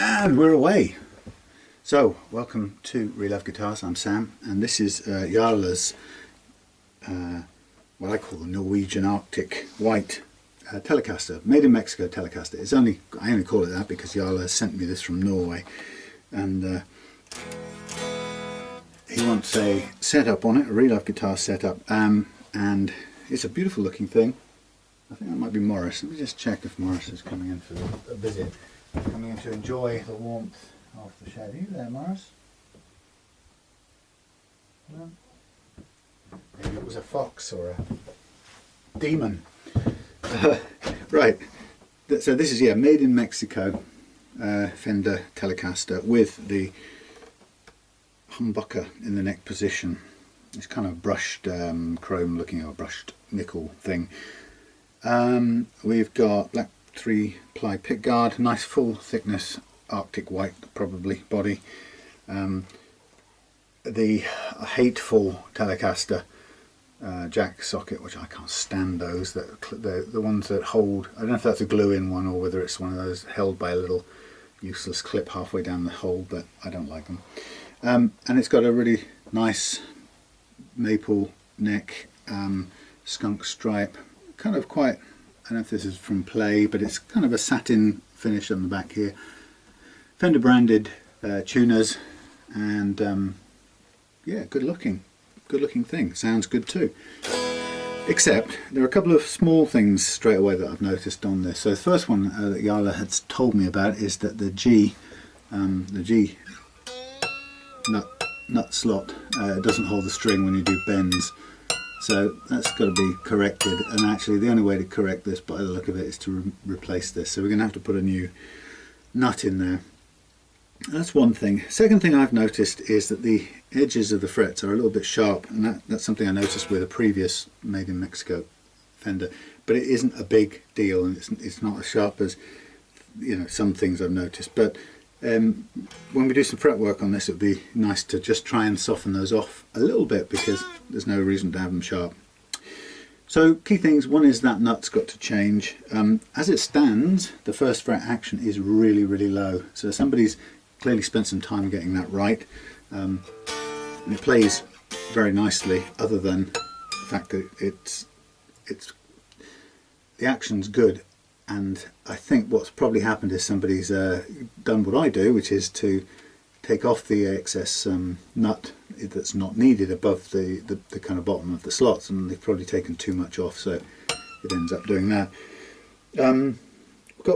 And we're away. So, welcome to Relove Guitars. I'm Sam, and this is Jarle's, what I call the Norwegian Arctic White Telecaster, made in Mexico Telecaster. I only call it that because Jarle sent me this from Norway, and he wants a setup on it, a Relove guitar setup, and it's a beautiful looking thing. I think that might be Morris. Let me just check if Morris is coming in for a visit. Coming in to enjoy the warmth of the shed. Are you there, Morris? No? Maybe it was a fox or a demon. Right, so this is, made in Mexico, Fender Telecaster with the humbucker in the neck position. It's kind of brushed chrome looking, or brushed nickel thing. We've got black 3-ply pickguard, nice full thickness Arctic white probably body. The hateful Telecaster jack socket, which I can't stand those, the ones that hold, I don't know if that's a glue-in one or whether it's one of those held by a little useless clip halfway down the hole, but I don't like them. And it's got a really nice maple neck, skunk stripe, kind of quite, I don't know if this is from play, but it's kind of a satin finish on the back here. Fender branded tuners, and yeah, good looking thing. Sounds good too. Except there are a couple of small things straight away that I've noticed on this. So the first one that Jarle had told me about is that the G nut slot doesn't hold the string when you do bends. So that's got to be corrected, and actually the only way to correct this by the look of it is to replace this. So we're going to have to put a new nut in there. That's one thing. Second thing I've noticed is that the edges of the frets are a little bit sharp, and that's something I noticed with a previous made in Mexico Fender, but it isn't a big deal, and it's not as sharp as, you know, some things I've noticed. But when we do some fret work on this, it would be nice to just try and soften those off a little bit, because there's no reason to have them sharp. So key things, one is that nut's got to change. As it stands, the first fret action is really, really low. So somebody's clearly spent some time getting that right. And it plays very nicely, other than the fact that the action's good. And I think what's probably happened is somebody's done what I do, which is to take off the excess nut that's not needed above the kind of bottom of the slots, and they've probably taken too much off, so it ends up doing that.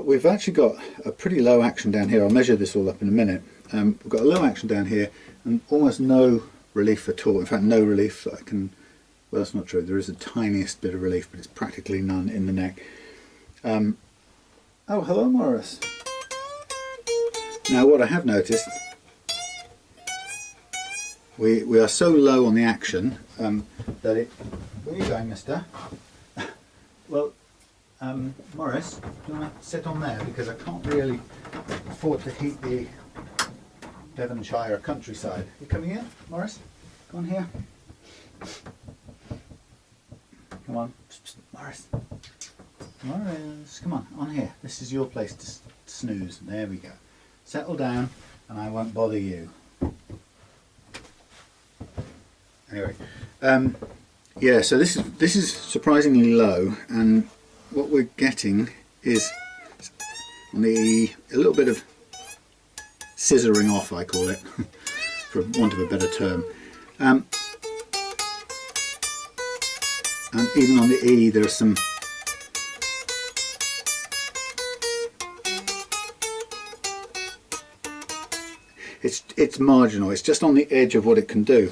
We've actually got a pretty low action down here. I'll measure this all up in a minute. We've got a low action down here and almost no relief at all. In fact, no relief that I can, well, that's not true. There is the tiniest bit of relief, but it's practically none in the neck. Oh, hello, Morris. Now, what I have noticed, we are so low on the action that it... Where are you going, mister? Well, Morris, do you want to sit on there, because I can't really afford to heat the Devonshire countryside. You coming in, Morris? Go on here. Come on, Morris. Morris, come on here. This is your place to snooze. There we go. Settle down, and I won't bother you. Anyway, yeah. So this is surprisingly low, and what we're getting is on the E, a little bit of scissoring off, I call it, for want of a better term. And even on the E, there are some it's marginal. It's just on the edge of what it can do.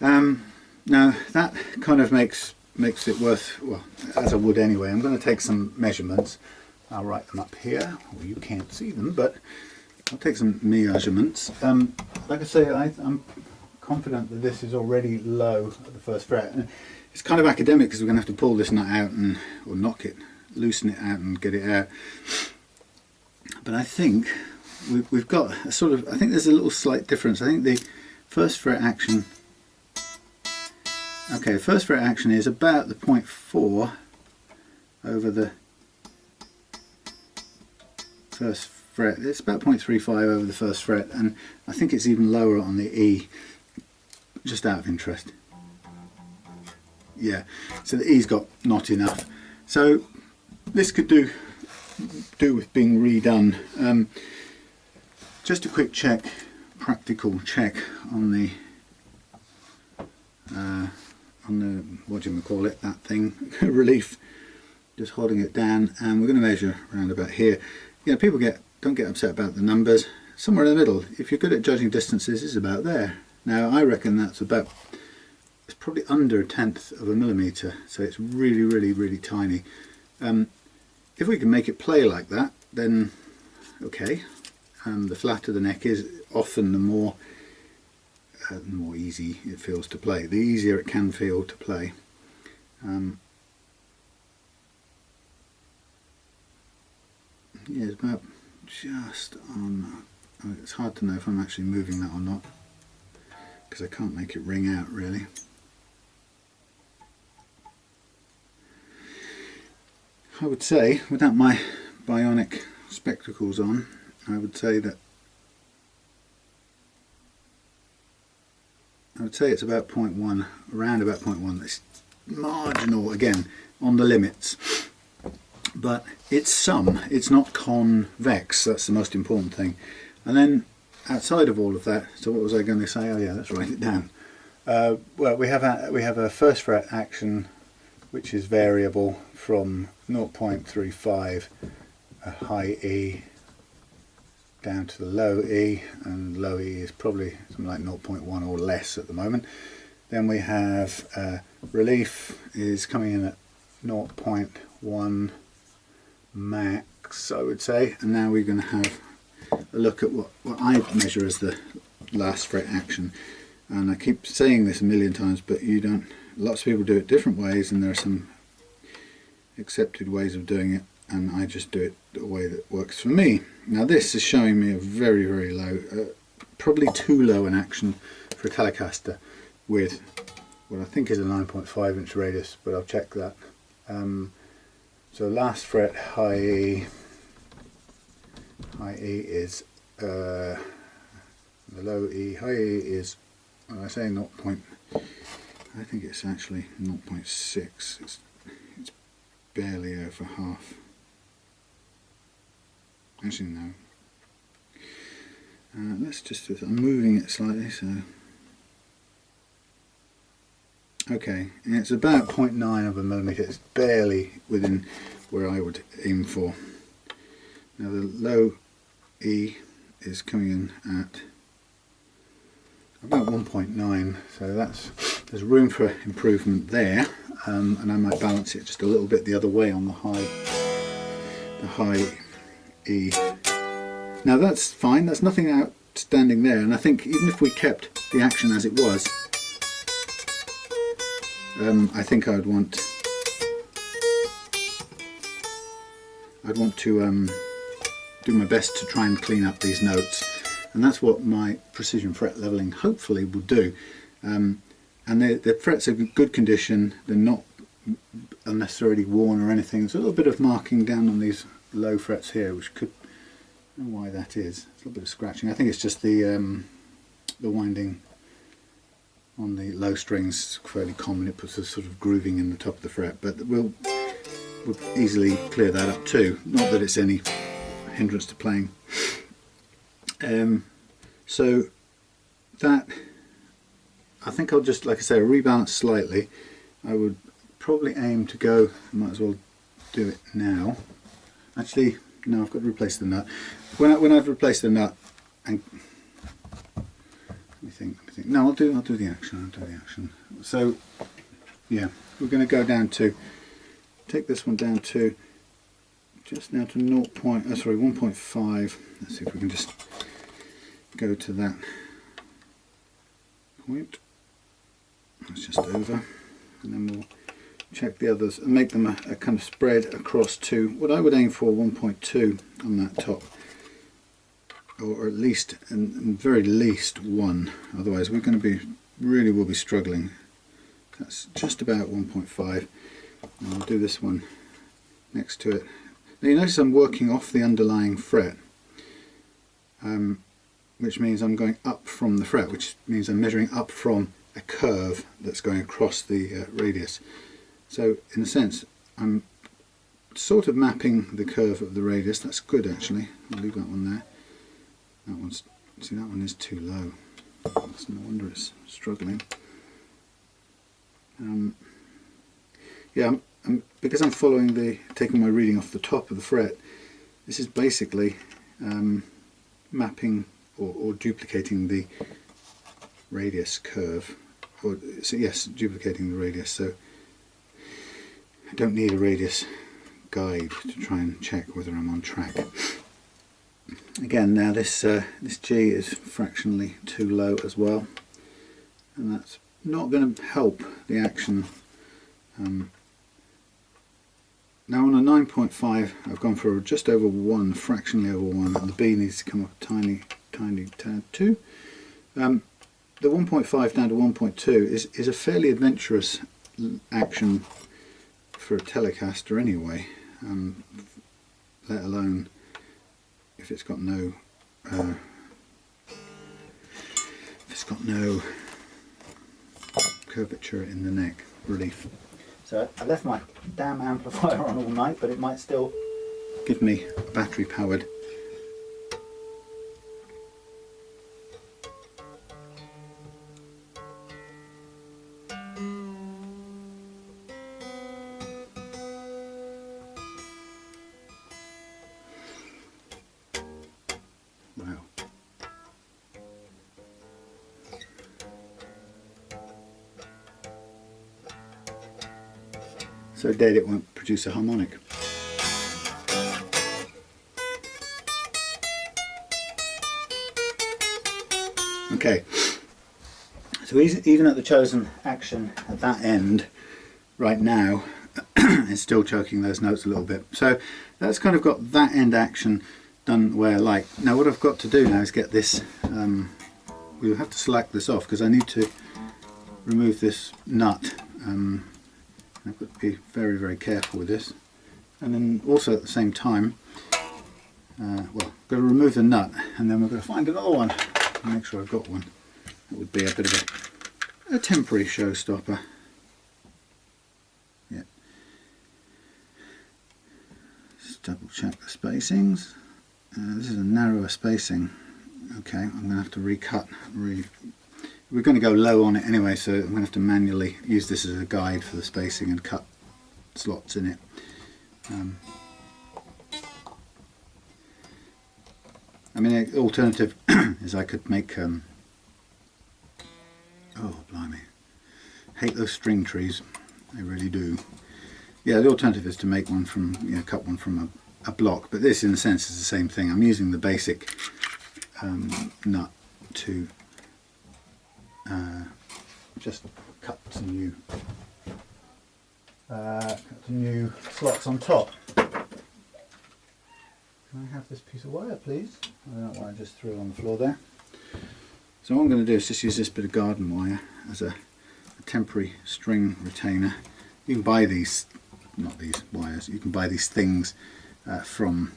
Now that kind of makes it worth, well, as I would anyway. I'm going to take some measurements. I'll write them up here. Well, you can't see them, but I'll take some measurements. Like I say, I'm confident that this is already low at the first fret. It's kind of academic because we're going to have to pull this nut out or knock it, loosen it out and get it out. But I think we've got a sort of, I think there's a little slight difference. I think the first fret action, okay, first fret action is about the 0.4 over the first fret. It's about 0.35 over the first fret, and I think it's even lower on the E, just out of interest. Yeah, so the E's got not enough. So this could do with being redone. Just a quick check, practical check on the what do you call it, that thing, relief. Just holding it down, and we're going to measure around about here. You know, people don't get upset about the numbers. Somewhere in the middle, if you're good at judging distances, is about there. Now I reckon that's about, it's probably under 1/10 of a millimetre, so it's really, really, really tiny. If we can make it play like that, then okay. The flatter the neck is, often the more easy it feels to play. The easier it can feel to play. Yeah, it's about just on. It's hard to know if I'm actually moving that or not, because I can't make it ring out really. I would say, without my bionic spectacles on, I would say it's about 0.1, around about 0.1. It's marginal, again, on the limits. But it's not convex, that's the most important thing. And then outside of all of that, so what was I going to say? Oh yeah, let's write it down. Well, we have a first fret action which is variable from 0.35 high E down to the low E, and low E is probably something like 0.1 or less at the moment. Then we have relief is coming in at 0.1 max, I would say, and now we're going to have a look at what I measure as the last fret action. And I keep saying this a million times, but you don't. Lots of people do it different ways, and there are some accepted ways of doing it, and I just do it the way that works for me. Now this is showing me a very, very low, probably too low an action for a Telecaster with what I think is a 9.5 inch radius, but I'll check that. So last fret high E is the low E. High E is, when I say 0. I think it's actually 0.6. It's barely over half. Actually no. Let's just, I'm moving it slightly, so okay, and it's about 0.9 of a millimetre. It's barely within where I would aim for. Now the low E is coming in at about 1.9, so there's room for improvement there, and I might balance it just a little bit the other way on the high E. Now that's fine, there's nothing outstanding there, and I think even if we kept the action as it was, I think I'd want to do my best to try and clean up these notes, and that's what my precision fret leveling hopefully will do. And the frets are in good condition, they're not unnecessarily worn or anything. There's a little bit of marking down on these low frets here, which could, I don't know why that is. It's a little bit of scratching. I think it's just the winding on the low strings, fairly common. It puts a sort of grooving in the top of the fret, but we'll easily clear that up too. Not that it's any hindrance to playing. So that, I think I'll just, like I say, rebalance slightly. I would probably aim to go, I might as well do it now. Actually, no, I've got to replace the nut. When I've replaced the nut, and let me think. No, I'll do the action. So yeah, we're going to go down to, take this one down to just now to 1.5. Let's see if we can just go to that point. That's just over, and then we'll check the others and make them a kind of spread across to what I would aim for 1.2 on that top, or at least, and very least 1. Otherwise we're going to be, really will be struggling. That's just about 1.5. and I'll do this one next to it. Now you notice I'm working off the underlying fret, which means I'm going up from the fret, which means I'm measuring up from a curve that's going across the radius. So in a sense I'm sort of mapping the curve of the radius. That's good actually. I'll leave that one there. That one's, see, that one is too low. That's no wonder it's struggling. Yeah, because I'm following taking my reading off the top of the fret, this is basically mapping or duplicating the radius curve, or so yes, duplicating the radius. So I don't need a radius guide to try and check whether I'm on track. Again, now this G is fractionally too low as well, and that's not going to help the action. Now on a 9.5 I've gone for just over 1, fractionally over 1, and the B needs to come up a tiny tad too. The 1.5 down to 1.2 is a fairly adventurous action for a Telecaster anyway, let alone if it's got no curvature in the neck relief. So I left my damn amplifier on all night, but it might still give me a battery powered. Wow. So dead it won't produce a harmonic. Okay, so even at the chosen action at that end, right now, it's still choking those notes a little bit. So that's kind of got that end action done the way I like. Now what I've got to do now is get this, we'll have to select this off because I need to remove this nut. I've got to be very, very careful with this, and then also at the same time, well, I've got to remove the nut, and then we're going to find another one and make sure I've got one. That would be a bit of a temporary showstopper. Yeah. Just double check the spacings. This is a narrower spacing. Okay, I'm going to have to recut. We're going to go low on it anyway, so I'm going to have to manually use this as a guide for the spacing and cut slots in it. I mean, the alternative is I could make, oh blimey, hate those string trees, I really do. Yeah, the alternative is to make one from, you know, cut one from a block, but this in a sense is the same thing. I'm using the basic nut to just cut some new slots on top. Can I have this piece of wire, please? I don't know why I just threw it on the floor there. So what I'm going to do is just use this bit of garden wire as a temporary string retainer. You can buy these, not these wires, you can buy these things from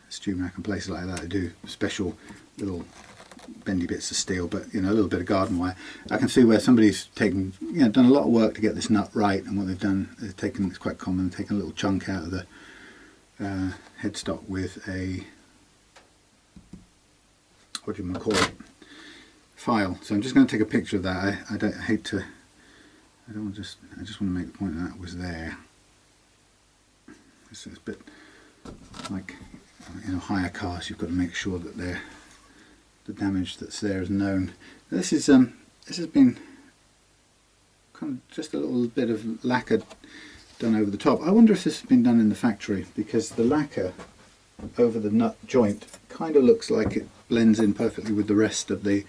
StewMac and places like that. They do special little bendy bits of steel, but you know, a little bit of garden wire. I can see where somebody's taken, you know, done a lot of work to get this nut right, and what they've done is taken, it's quite common, taken a little chunk out of the headstock with a, what do you want to call it, file. So I'm just going to take a picture of that. I just want to make the point that that was there. It's a bit like, you know, higher cars, you've got to make sure that the damage that's there is known. This has been kind of just a little bit of lacquer done over the top. I wonder if this has been done in the factory, because the lacquer over the nut joint kind of looks like it blends in perfectly with the rest of the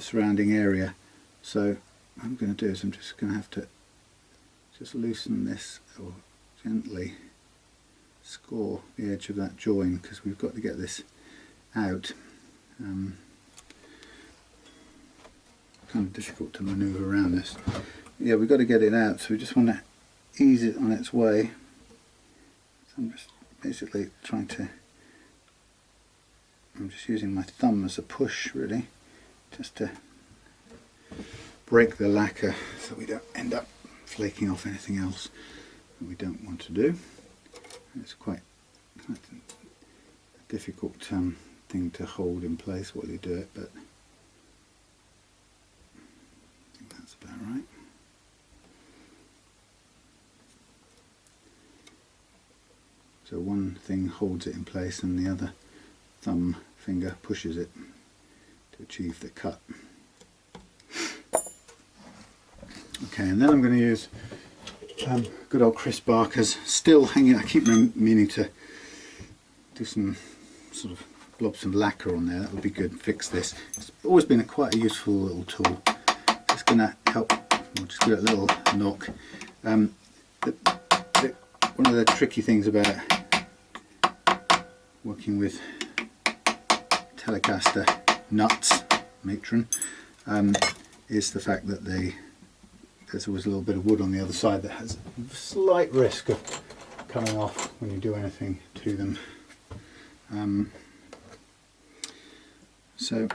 surrounding area. So what I'm going to do is I'm just going to have to just loosen this, or gently score the edge of that join, because we've got to get this out. Kind of difficult to manoeuvre around this. Yeah, we've got to get it out, so we just want to ease it on its way. So I'm just basically trying to, I'm just using my thumb as a push really, just to break the lacquer so we don't end up flaking off anything else that we don't want to do. It's quite a difficult thing to hold in place while you do it, but I think that's about right. So one thing holds it in place and the other thumb finger pushes it to achieve the cut. Okay, and then I'm going to use good old Chris Barker's, still hanging. I keep meaning to do some sort of blobs of lacquer on there. That would be good. Fix this. It's always been quite a useful little tool. It's going to help. We'll just give it a little knock. One of the tricky things about working with Telecaster nuts, matron, is the fact that there's always a little bit of wood on the other side that has a slight risk of coming off when you do anything to them. So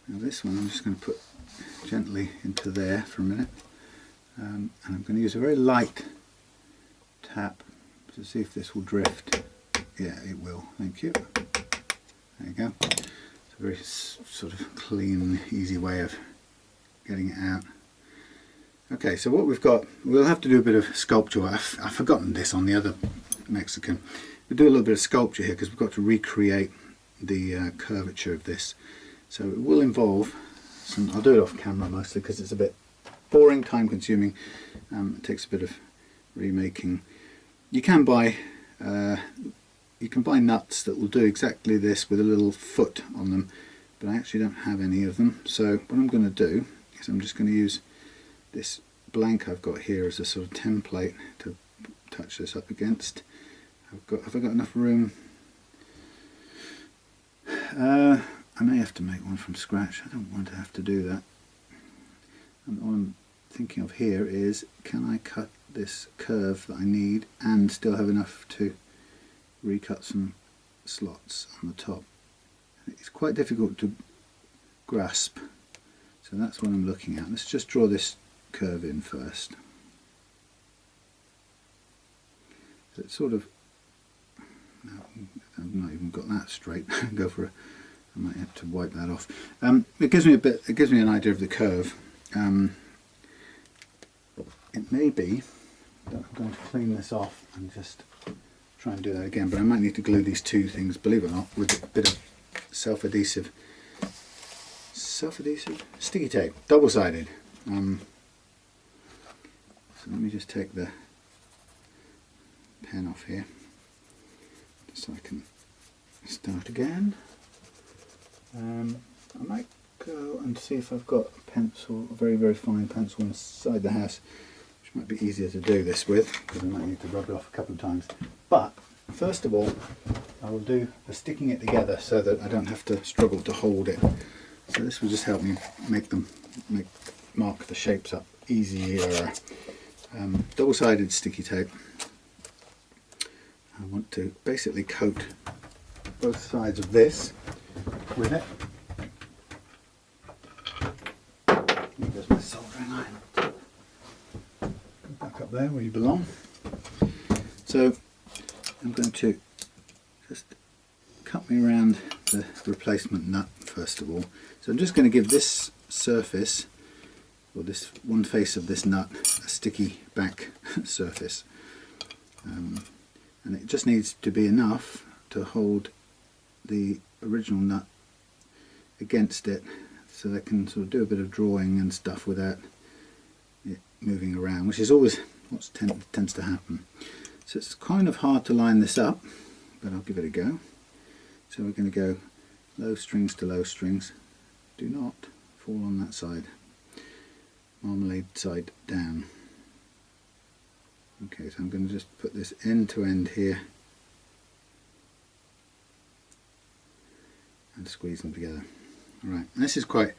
now this one I'm just going to put gently into there for a minute, and I'm going to use a very light tap to see if this will drift. Yeah, it will. Thank you. There you go. It's a very sort of clean, easy way of getting it out. Okay, so what we've got, we'll have to do a bit of sculpture. I've forgotten this on the other Mexican. We'll do a little bit of sculpture here because we've got to recreate the curvature of this. So it will involve some, I'll do it off camera mostly because it's a bit boring, time consuming. It takes a bit of remaking. You can buy nuts that will do exactly this with a little foot on them, but I actually don't have any of them. So what I'm going to do is I'm just going to use this blank I've got here as a sort of template to touch this up against. Have I got enough room? I may have to make one from scratch. I don't want to have to do that. And all I'm thinking of here is, can I cut this curve that I need and still have enough to recut some slots on the top? It's quite difficult to grasp, so that's what I'm looking at. Let's just draw this curve in first. So it's sort of, no, I've not even got that straight. Go for a, I might have to wipe that off. It gives me an idea of the curve. It may be that I'm going to clean this off and just try and do that again, but I might need to glue these two things, believe it or not, with a bit of self-adhesive sticky tape, double-sided. So let me just take the pen off here so I can start again. I might go and see if I've got a pencil, a very, very fine pencil inside the house, which might be easier to do this with, because I might need to rub it off a couple of times. But first of all, I will do the sticking it together so that I don't have to struggle to hold it. So this will just help me mark the shapes up easier. Double-sided sticky tape. I want to basically coat both sides of this with it. There goes my soldering iron. Back up there where you belong. So I'm going to just cut me around the replacement nut first of all. So I'm just going to give this surface, or this one face of this nut, a sticky back surface. And it just needs to be enough to hold the original nut against it, so they can sort of do a bit of drawing and stuff without it moving around, which is always what tends to happen. So it's kind of hard to line this up, but I'll give it a go. So we're going to go low strings to low strings. Do not fall on that side. Marmalade side down. Okay, so I'm going to just put this end to end here and squeeze them together. Alright, and this is quite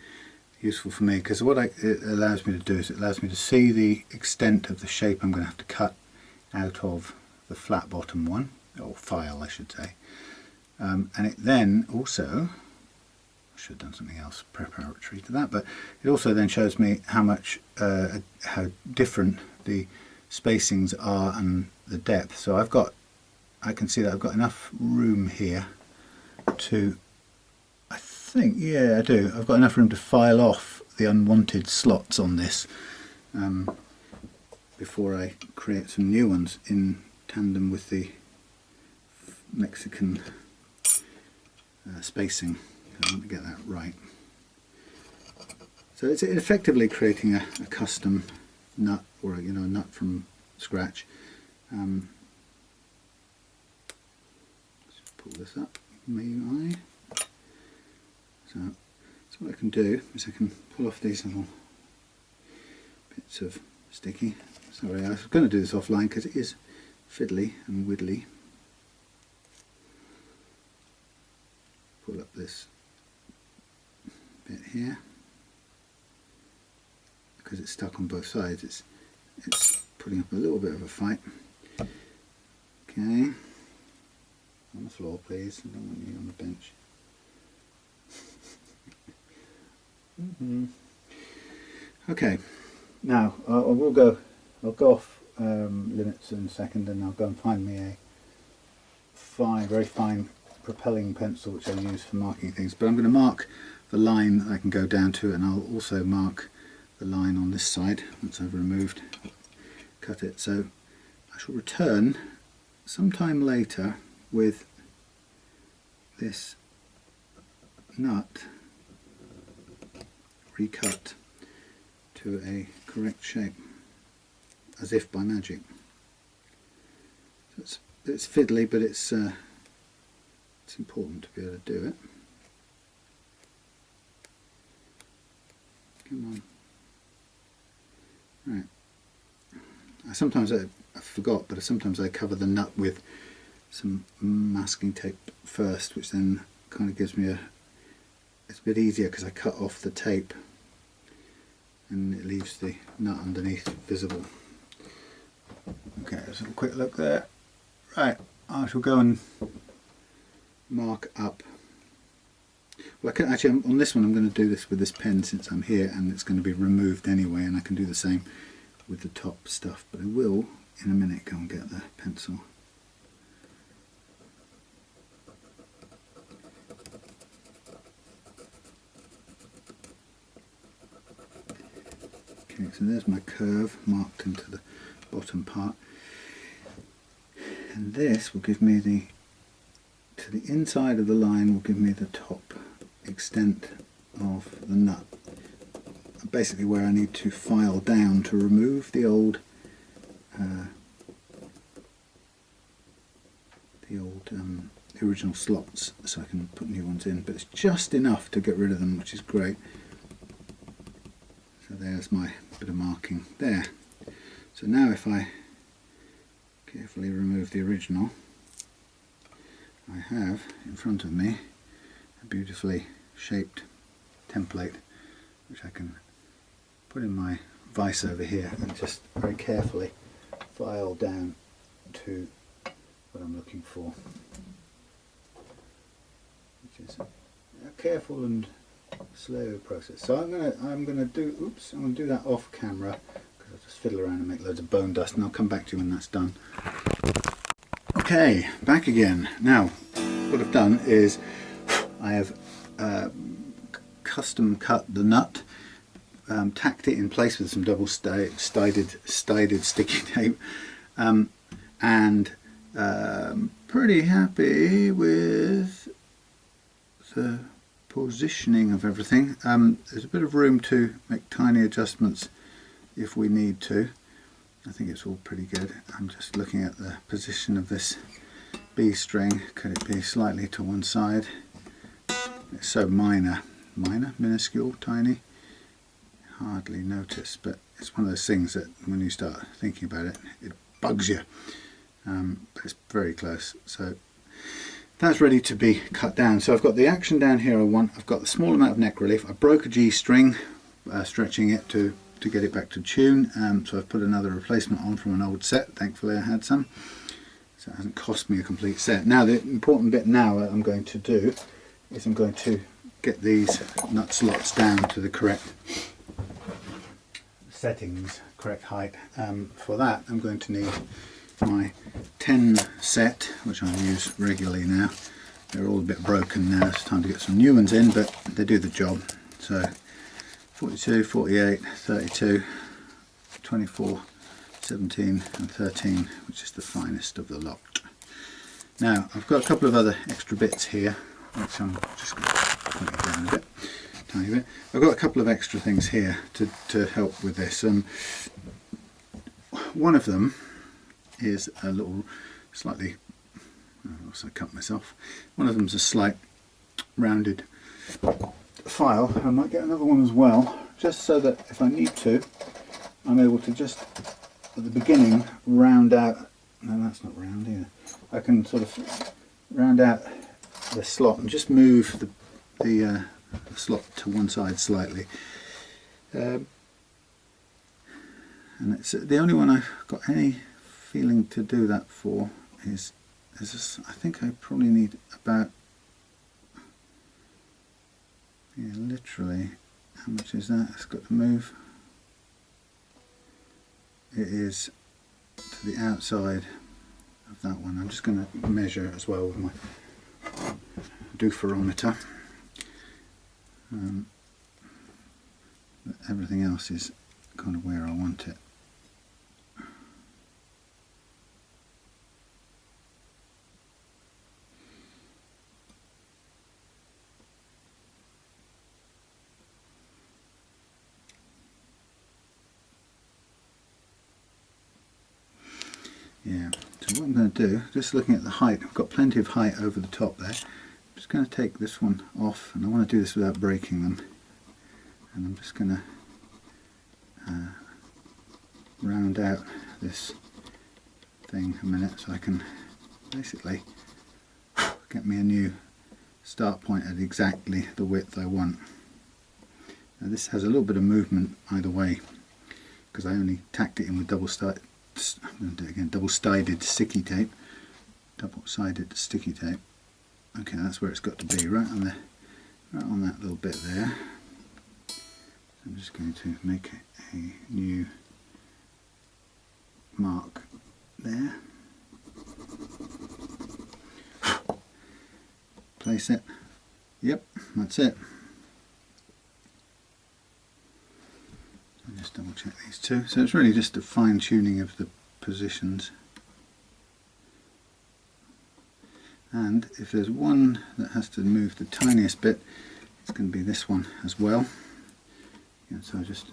useful for me because what it allows me to do is it allows me to see the extent of the shape I'm going to have to cut out of the flat bottom one, or file I should say, and it then also, I should have done something else preparatory to that, but it also then shows me how much, how different the spacings are and the depth. So I can see that I've got enough room here to, I think, yeah I do, I've got enough room to file off the unwanted slots on this before I create some new ones in tandem with the Mexican spacing. I want to get that right. So it's effectively creating a custom nut, or a nut from scratch. Let's pull this up, may I? So what I can do is I can pull off these little bits of sticky. Sorry, I was going to do this offline because it is fiddly and widdly. Pull up this bit here because it's stuck on both sides. It's putting up a little bit of a fight. Okay, on the floor please, I don't want you on the bench. Okay, now I'll go off limits in a second, and I'll go and find me a very fine propelling pencil which I use for marking things. But I'm going to mark the line that I can go down to, and I'll also mark the line on this side once I've removed, cut it. So I shall return sometime later with this nut recut to a correct shape, as if by magic. So it's fiddly, but it's important to be able to do it. Come on. Right. Sometimes I forgot, but sometimes I cover the nut with some masking tape first, which then kind of gives me it's a bit easier because I cut off the tape and it leaves the nut underneath visible. Okay, let's have a quick look there. Right, I shall go and mark up. Well, I can actually, on this one I'm going to do this with this pen since I'm here, and it's going to be removed anyway, and I can do the same with the top stuff, but I will in a minute go and get the pencil. Okay, so there's my curve marked into the bottom part, and this will give me to the inside of the line will give me the top extent of the nut, basically where I need to file down to remove the old the original slots, so I can put new ones in, but it's just enough to get rid of them, which is great. So there's my bit of marking there. So now if I carefully remove the original, I have in front of me a beautifully shaped template which I can put in my vise over here and just very carefully file down to what I'm looking for, which is a careful and slow process. So I'm gonna do that off camera because I'll just fiddle around and make loads of bone dust, and I'll come back to you when that's done. Okay, back again. Now what I've done is I have custom cut the nut, tacked it in place with some double sided sticky tape, and pretty happy with the positioning of everything. There's a bit of room to make tiny adjustments if we need to. I think it's all pretty good. I'm just looking at the position of this B string. Could it be slightly to one side? It's so minuscule, tiny, hardly notice, but it's one of those things that when you start thinking about it, it bugs you. But it's very close. So that's ready to be cut down. So I've got the action down here I want. I've got the small amount of neck relief. I broke a G string, stretching it to get it back to tune. So I've put another replacement on from an old set. Thankfully I had some. so it hasn't cost me a complete set. Now the important bit now that I'm going to do is I'm going to get these nut slots down to the correct settings, correct height. For that I'm going to need my 10 set, which I use regularly now. They're all a bit broken now, it's time to get some new ones in, but they do the job. So 42, 48, 32, 24, 17 and 13, which is the finest of the lot. Now I've got a couple of other extra bits here, which I'm just going to put it down a bit, tiny bit. I've got a couple of extra things here to help with this. One of them is a little slightly, I cut myself, one of them is a slight rounded file. I might get another one as well, just so that if I need to, I'm able to just at the beginning round out, no that's not round either, I can sort of round out the slot and just move the slot to one side slightly. And it's the only one I've got any feeling to do that for is I think I probably need about, yeah, literally, how much is that? It's got to move. It is to the outside of that one. I'm just going to measure as well with my dooferometer. But everything else is kind of where I want it. Yeah, so what I'm going to do, just looking at the height, I've got plenty of height over the top there. I'm just going to take this one off, and I want to do this without breaking them. And I'm just going to round out this thing a minute so I can basically get me a new start point at exactly the width I want. Now this has a little bit of movement either way because I only tacked it in with double-sided sticky tape. Double-sided sticky tape. Okay, that's where it's got to be, right on that little bit there. I'm just going to make a new mark there. Place it. Yep, that's it. I'll just double check these two. So it's really just a fine tuning of the positions. And if there's one that has to move the tiniest bit, it's going to be this one as well. And so just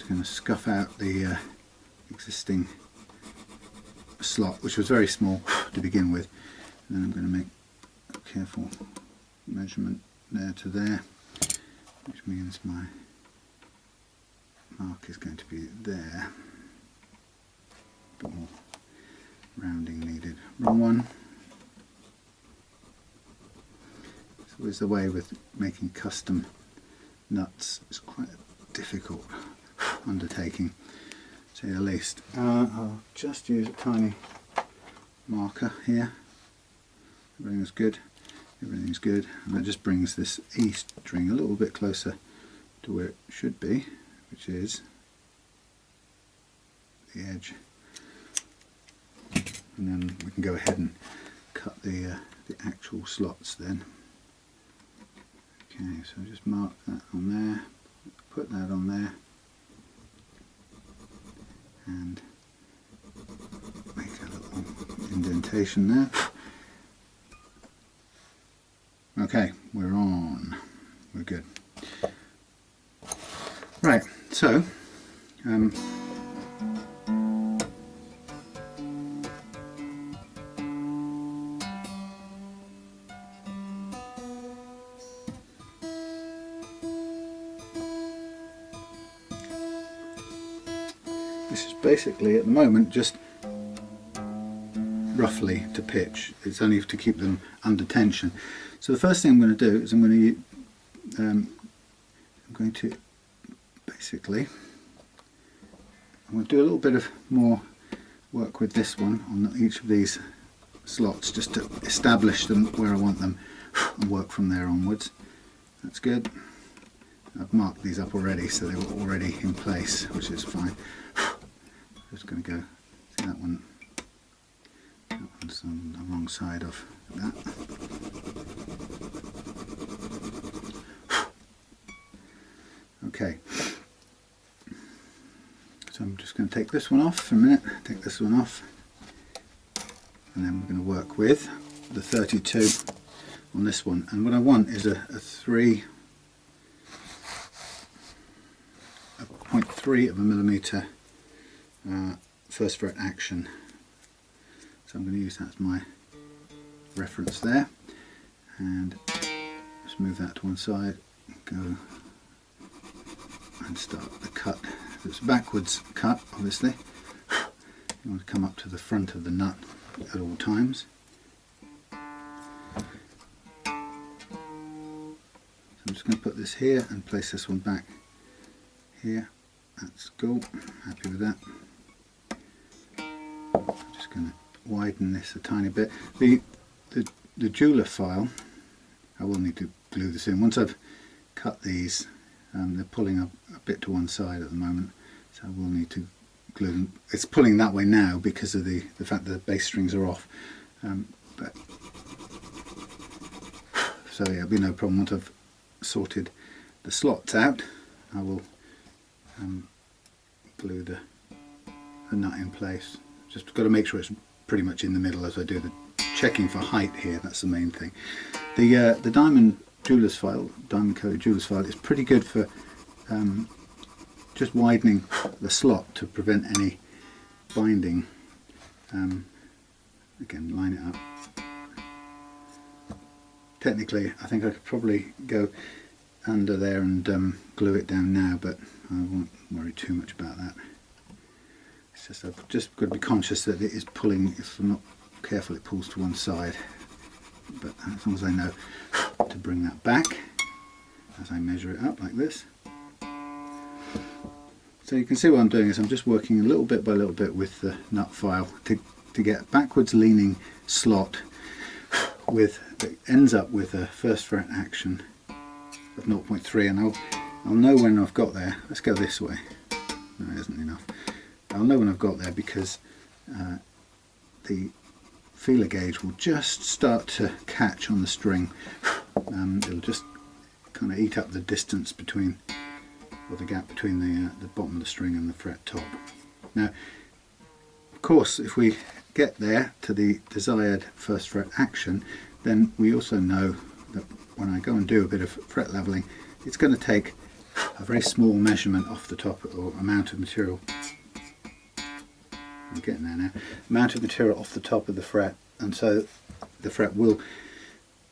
going to scuff out the existing slot, which was very small to begin with. And then I'm going to make a careful measurement there to there, which means my mark is going to be there. A bit more rounding needed. Wrong one. It's always the way with making custom nuts. It's quite a difficult undertaking, to say the least. I'll just use a tiny marker here. Everything's good. Everything's good. And that just brings this E string a little bit closer to where it should be, which is the edge. And then we can go ahead and cut the actual slots then. Okay, so just mark that on there, put that on there, and make a little indentation there. Okay, we're on. We're good. Right, so this is basically at the moment just roughly to pitch. It's only to keep them under tension. So the first thing I'm going to do is I'm going to basically, I'm going to do a little bit of more work with this one on each of these slots just to establish them where I want them and work from there onwards. That's good. I've marked these up already, so they were already in place, which is fine. Just going to go, see that one, that one's on the wrong side of that. Okay, so I'm just going to take this one off for a minute, take this one off, and then we're going to work with the 32 on this one. And what I want is a 0.3 of a millimetre first fret action. So I'm going to use that as my reference there, and just move that to one side, go and start the cut. So it's a backwards cut, obviously. You want to come up to the front of the nut at all times. So I'm just going to put this here and place this one back here. That's cool, happy with that. I'm just going to widen this a tiny bit. The jeweler file, I will need to glue this in. Once I've cut these, they're pulling up a bit to one side at the moment, so I will need to glue them. It's pulling that way now because of the fact that the bass strings are off. So yeah, it'll be no problem. Once I've sorted the slots out, I will glue the nut in place. Just got to make sure it's pretty much in the middle as I do the checking for height here. That's the main thing. The diamond jeweler's file, diamond coated jeweler's file, is pretty good for just widening the slot to prevent any binding. Again, line it up. Technically, I think I could probably go under there and glue it down now, but I won't worry too much about that. It's just I've just got to be conscious that it is pulling. If I'm not careful, it pulls to one side. But as long as I know to bring that back as I measure it up like this. So you can see what I'm doing is I'm just working a little bit by little bit with the nut file to get a backwards leaning slot that ends up with a first fret action of 0.3, and I'll know when I've got there. Let's go this way. No, it isn't enough. I'll know when I've got there because the feeler gauge will just start to catch on the string. It'll just kind of eat up the distance between, or the gap between the bottom of the string and the fret top. Now, of course, if we get there to the desired first fret action, then we also know that when I go and do a bit of fret leveling, it's going to take a very small measurement off the top, or amount of material. I'm getting there now. Amount of material off the top of the fret, and so the fret will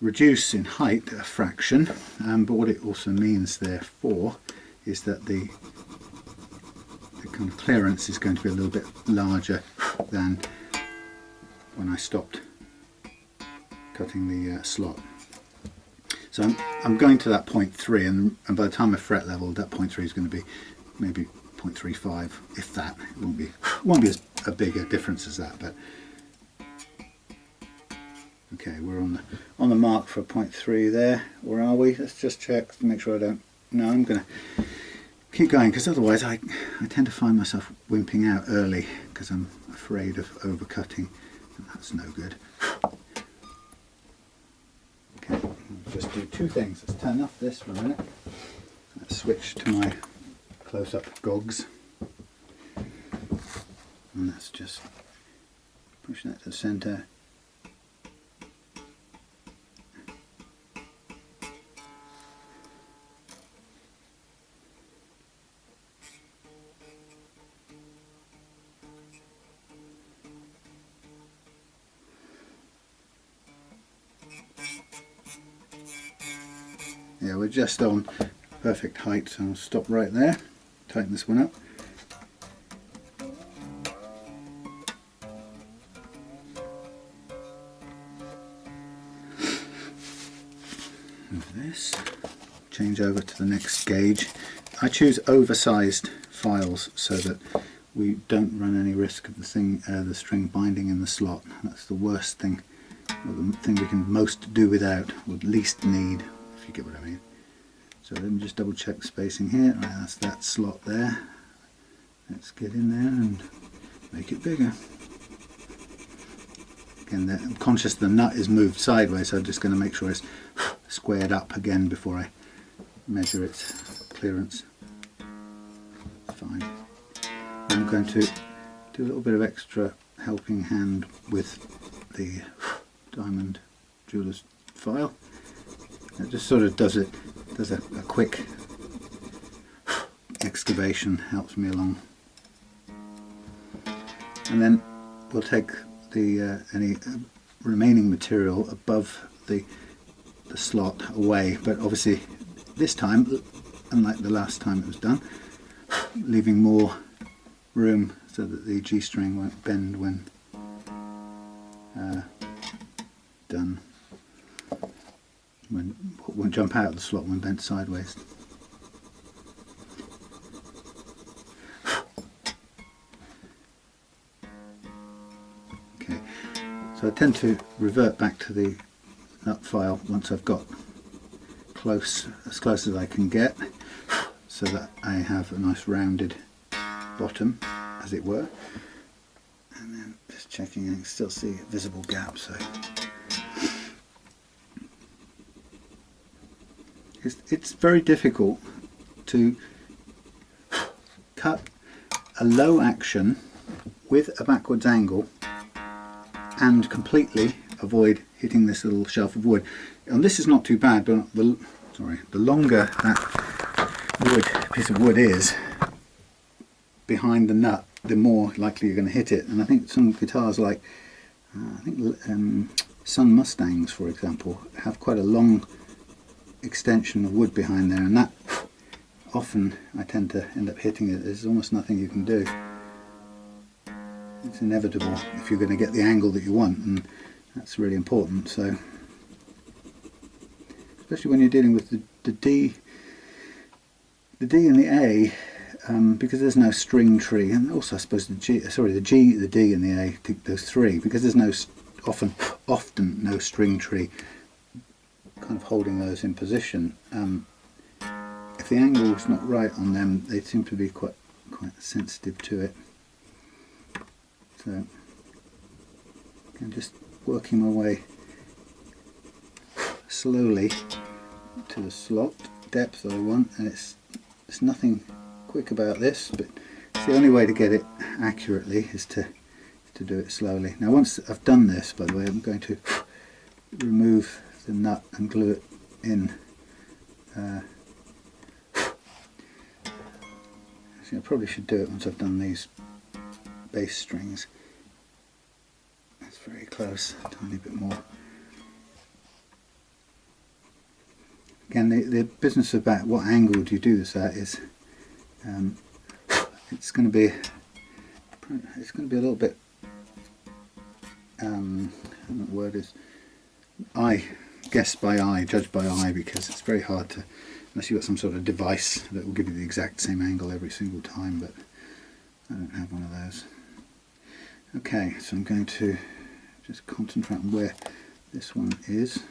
reduce in height a fraction, but what it also means therefore is that the kind of clearance is going to be a little bit larger than when I stopped cutting the slot. So I'm going to that 0.3, and by the time I fret leveled, that 0.3 is going to be maybe 0.35, if that. It won't be as a big a difference as that, but okay, we're on the mark for 0.3 there. Where are we? Let's just check to make sure I don't. No, I'm going to keep going because otherwise I tend to find myself wimping out early because I'm afraid of overcutting, and that's no good. Okay, I'll just do two things. Let's turn off this for a minute. Let's switch to my close-up gogs, and let's just push that to the centre. Yeah, we're just on perfect height, so I'll stop right there, tighten this one up. Move this, change over to the next gauge. I choose oversized files so that we don't run any risk of the string binding in the slot. That's the worst thing, or the thing we can most do without, or least need, if you get what I mean. So let me just double check the spacing here. Right, that's that slot there. Let's get in there and make it bigger. Again, I'm conscious the nut is moved sideways, so I'm just going to make sure it's squared up again before I measure its clearance. Fine. I'm going to do a little bit of extra helping hand with the diamond jeweler's file. It just sort of does a quick excavation, helps me along. And then we'll take the any remaining material above the slot away, but obviously this time, unlike the last time it was done, leaving more room so that the G string won't bend when done. Won't jump out of the slot when bent sideways. Okay, so I tend to revert back to the nut file once I've got as close as I can get, so that I have a nice rounded bottom, as it were. And then just checking, I can still see a visible gap, so it's very difficult to cut a low action with a backwards angle and completely avoid hitting this little shelf of wood. And this is not too bad, but the longer that piece of wood is behind the nut, the more likely you're going to hit it. And I think some guitars like Sun Mustangs, for example, have quite a long extension of wood behind there, and that often I tend to end up hitting it. There's almost nothing you can do. It's inevitable if you're going to get the angle that you want, and that's really important. So especially when you're dealing with the D and the A, because there's no string tree, and also I suppose the G, the D and the A, those three, because there's often no string tree kind of holding those in position. If the angle is not right on them, they seem to be quite sensitive to it. So I'm just working my way slowly to the slot depth that I want, and it's nothing quick about this, but it's the only way to get it accurately is to do it slowly. Now once I've done this, by the way, I'm going to remove the nut and glue it in. Actually, I probably should do it once I've done these bass strings. That's very close, a tiny bit more. Again, the business about what angle do you do this at is it's going to be a little bit I don't know what the word is, guess by eye, judge by eye, because it's very hard to, unless you've got some sort of device that will give you the exact same angle every single time, but I don't have one of those. Okay, so I'm going to just concentrate on where this one is.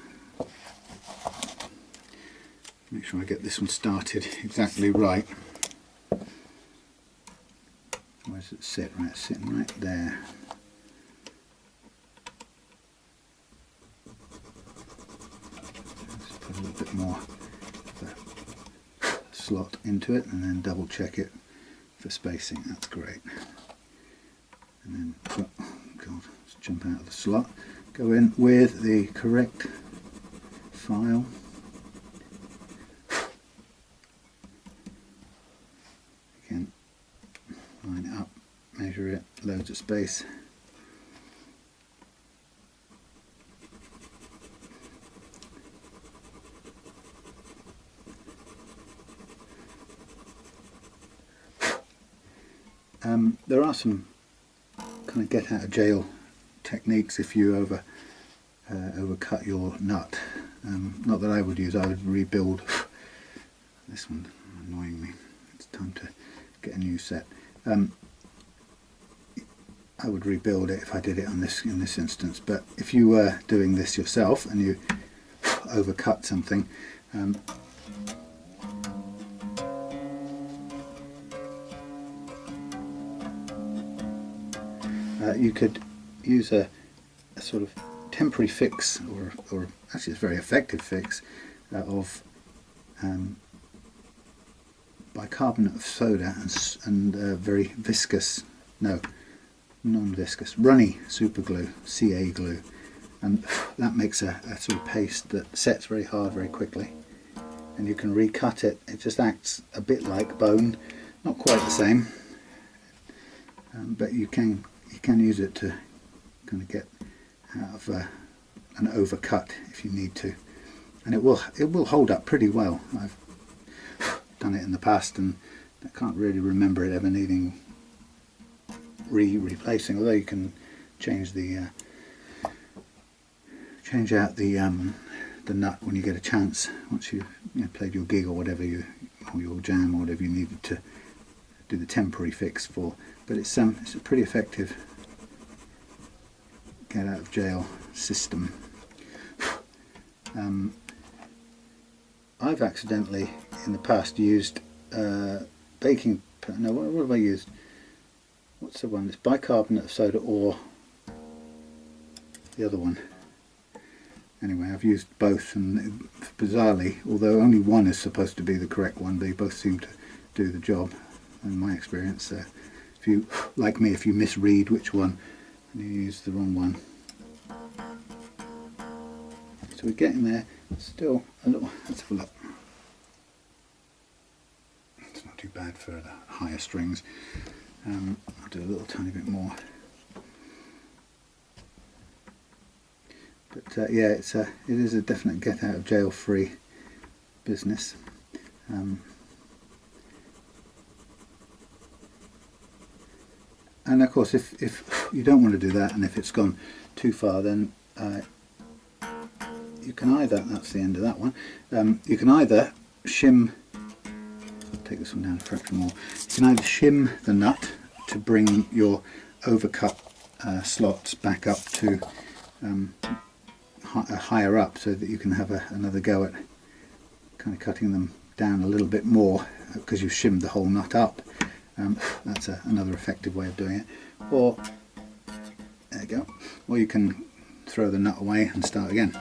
Make sure I get this one started exactly right. Where does it sit? Right, it's sitting right there. Let's put a little bit more of a slot into it and then double check it for spacing. That's great. And then, oh God, let's jump out of the slot. Go in with the correct file. Again, line it up, measure it, loads of space. There are some kind of get out of jail techniques if you overcut your nut. Not that I would use. I would rebuild this one. Annoying me. It's time to get a new set. I would rebuild it if I did it on this in this instance. But if you were doing this yourself and you overcut something, you could use a sort of temporary fix, or actually it's a very effective fix, of bicarbonate of soda and very viscous, no, non-viscous, runny super glue, CA glue, and that makes a sort of paste that sets very hard very quickly, and you can recut it. It just acts a bit like bone, not quite the same, but you can use it to kind of get out of an overcut if you need to, and it will hold up pretty well. I've done it in the past and I can't really remember it ever needing replacing, although you can change the change out the nut when you get a chance, once you've played your gig or whatever, or your jam or whatever you needed to do the temporary fix for. But it's a pretty effective get out of jail system. I've accidentally in the past used baking, no, what have I used? What's the one? It's bicarbonate of soda or the other one. Anyway, I've used both, and bizarrely, although only one is supposed to be the correct one, they both seem to do the job in my experience. If you, like me, if you misread which one and you use the wrong one. So we're getting there, still a little, let's have a look. It's not too bad for the higher strings. I'll do a little tiny bit more. But yeah, it is a definite get out of jail free business. And of course, if you don't want to do that, and if it's gone too far, then you can either, that's the end of that one, you can either shim, take this one down a fraction more, you can either shim the nut to bring your overcut slots back up to higher up, so that you can have another go at kind of cutting them down a little bit more because you've shimmed the whole nut up. That's another effective way of doing it. Or, there you go, or you can throw the nut away and start again.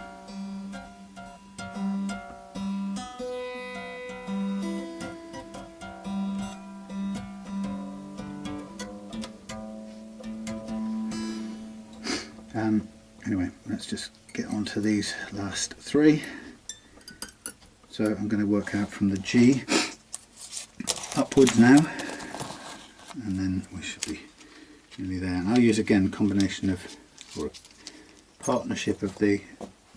Anyway, let's just get on to these last three. So I'm going to work out from the G upwards now, and then we should be nearly there. And I'll use again a combination of, or a partnership of the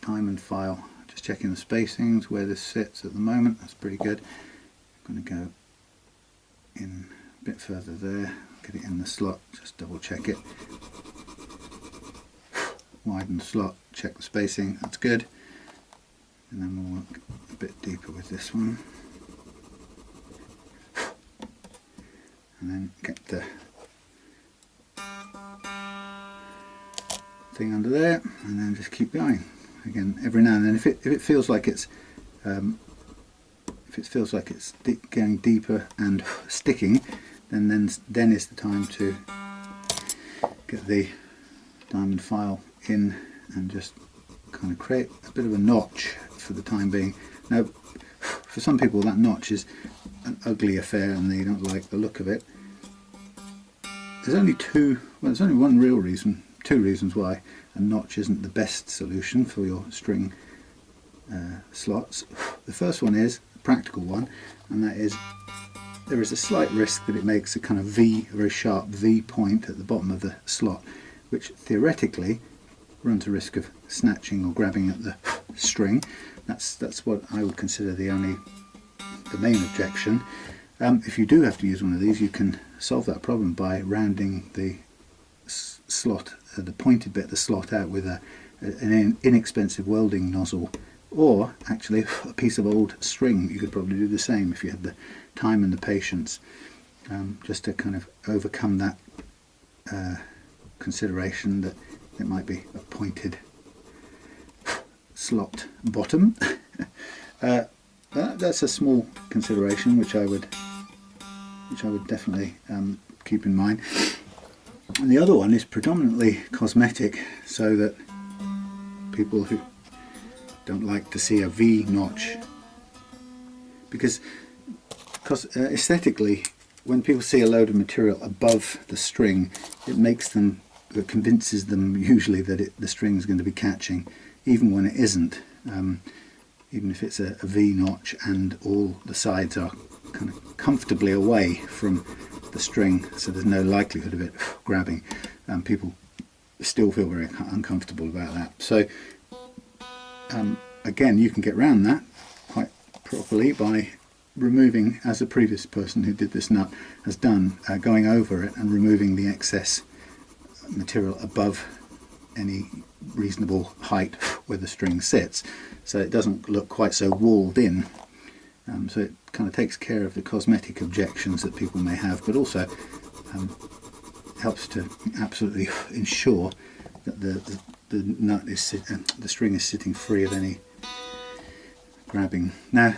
diamond file, just checking the spacings where this sits at the moment. That's pretty good. I'm going to go in a bit further there, get it in the slot, just double check it. Widen the slot, check the spacing, that's good. And then we'll work a bit deeper with this one. And then get the thing under there, and then just keep going. Again, every now and then, if it feels like it's going deeper and sticking, then is the time to get the diamond file in and just kind of create a bit of a notch for the time being. Now, for some people that notch is an ugly affair and they don't like the look of it. There's only there's only one real reason, two reasons why a notch isn't the best solution for your string slots. The first one is a practical one, and that is there is a slight risk that it makes a kind of V, a very sharp V point at the bottom of the slot, which theoretically runs a risk of snatching or grabbing at the string. That's what I would consider the main objection. If you do have to use one of these, you can solve that problem by rounding the slot, the pointed bit of the slot out with an inexpensive welding nozzle, or actually a piece of old string. You could probably do the same if you had the time and the patience, just to kind of overcome that consideration that it might be a pointed slot bottom. That's a small consideration which I would definitely keep in mind. And the other one is predominantly cosmetic, so that people who don't like to see a V notch, because aesthetically, when people see a load of material above the string, it convinces them usually that the string is going to be catching, even when it isn't. Even if it's a V notch and all the sides are kind of comfortably away from the string, so there's no likelihood of it grabbing, people still feel very uncomfortable about that. So again, you can get around that quite properly by removing, as the previous person who did this nut has done, going over it and removing the excess material above any reasonable height where the string sits, so it doesn't look quite so walled in. So it kind of takes care of the cosmetic objections that people may have, but also helps to absolutely ensure that the nut is the string is sitting free of any grabbing. Now,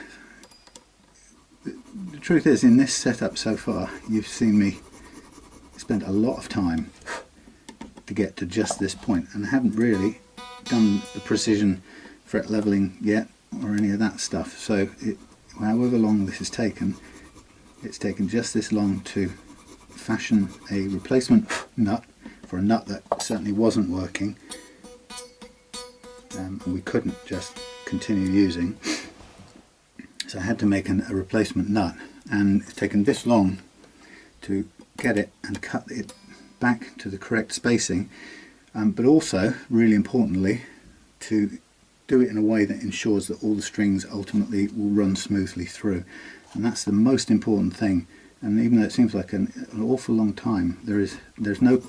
the truth is, in this setup so far, you've seen me spend a lot of time to get to just this point, and I haven't really done the precision fret leveling yet or any of that stuff. So however long this has taken, it's taken just this long to fashion a replacement nut for a nut that certainly wasn't working, and we couldn't just continue using. So I had to make a replacement nut, and it's taken this long to get it and cut it back to the correct spacing, but also, really importantly, to do it in a way that ensures that all the strings ultimately will run smoothly through. And that's the most important thing. And even though it seems like an awful long time, there's no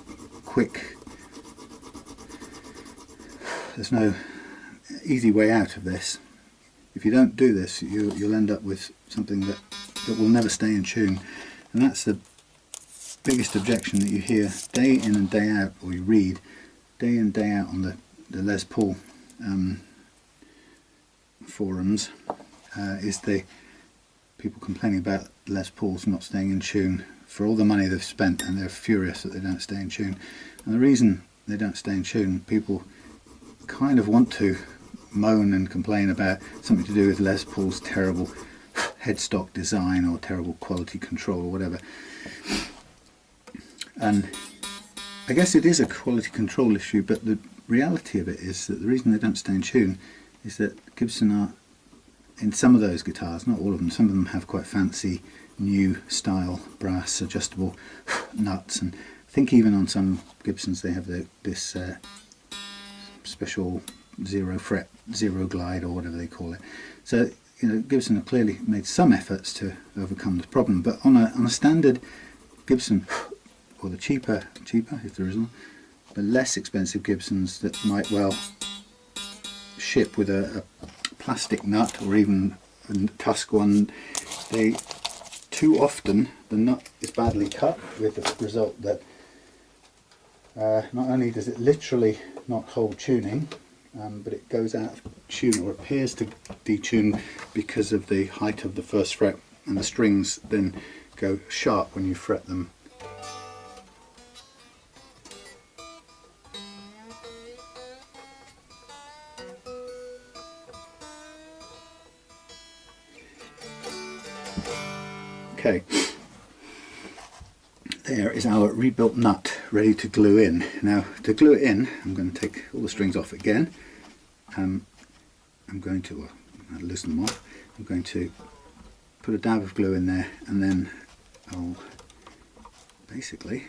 easy way out of this. If you don't do this, you'll end up with something that will never stay in tune. And that's the biggest objection that you hear day in and day out, or you read day in day out on the Les Paul forums, is the people complaining about Les Pauls not staying in tune for all the money they've spent, and they're furious that they don't stay in tune. And the reason they don't stay in tune, people kind of want to moan and complain about something to do with Les Paul's terrible headstock design or terrible quality control or whatever. And I guess it is a quality control issue, but the reality of it is that the reason they don't stay in tune is that Gibson are, in some of those guitars, not all of them, some of them have quite fancy new style brass adjustable nuts, and I think even on some Gibsons they have this special zero fret, zero glide, or whatever they call it. So Gibson have clearly made some efforts to overcome this problem, but on a standard Gibson, or the cheaper if there is one, the less expensive Gibsons that might well ship with a plastic nut or even a tusk one, too often the nut is badly cut, with the result that not only does it literally not hold tuning, but it goes out of tune, or appears to detune, because of the height of the first fret, and the strings then go sharp when you fret them. Okay, there is our rebuilt nut ready to glue in. Now, to glue it in, I'm going to take all the strings off again. I'm going to loosen them off. I'm going to put a dab of glue in there, and then I'll basically,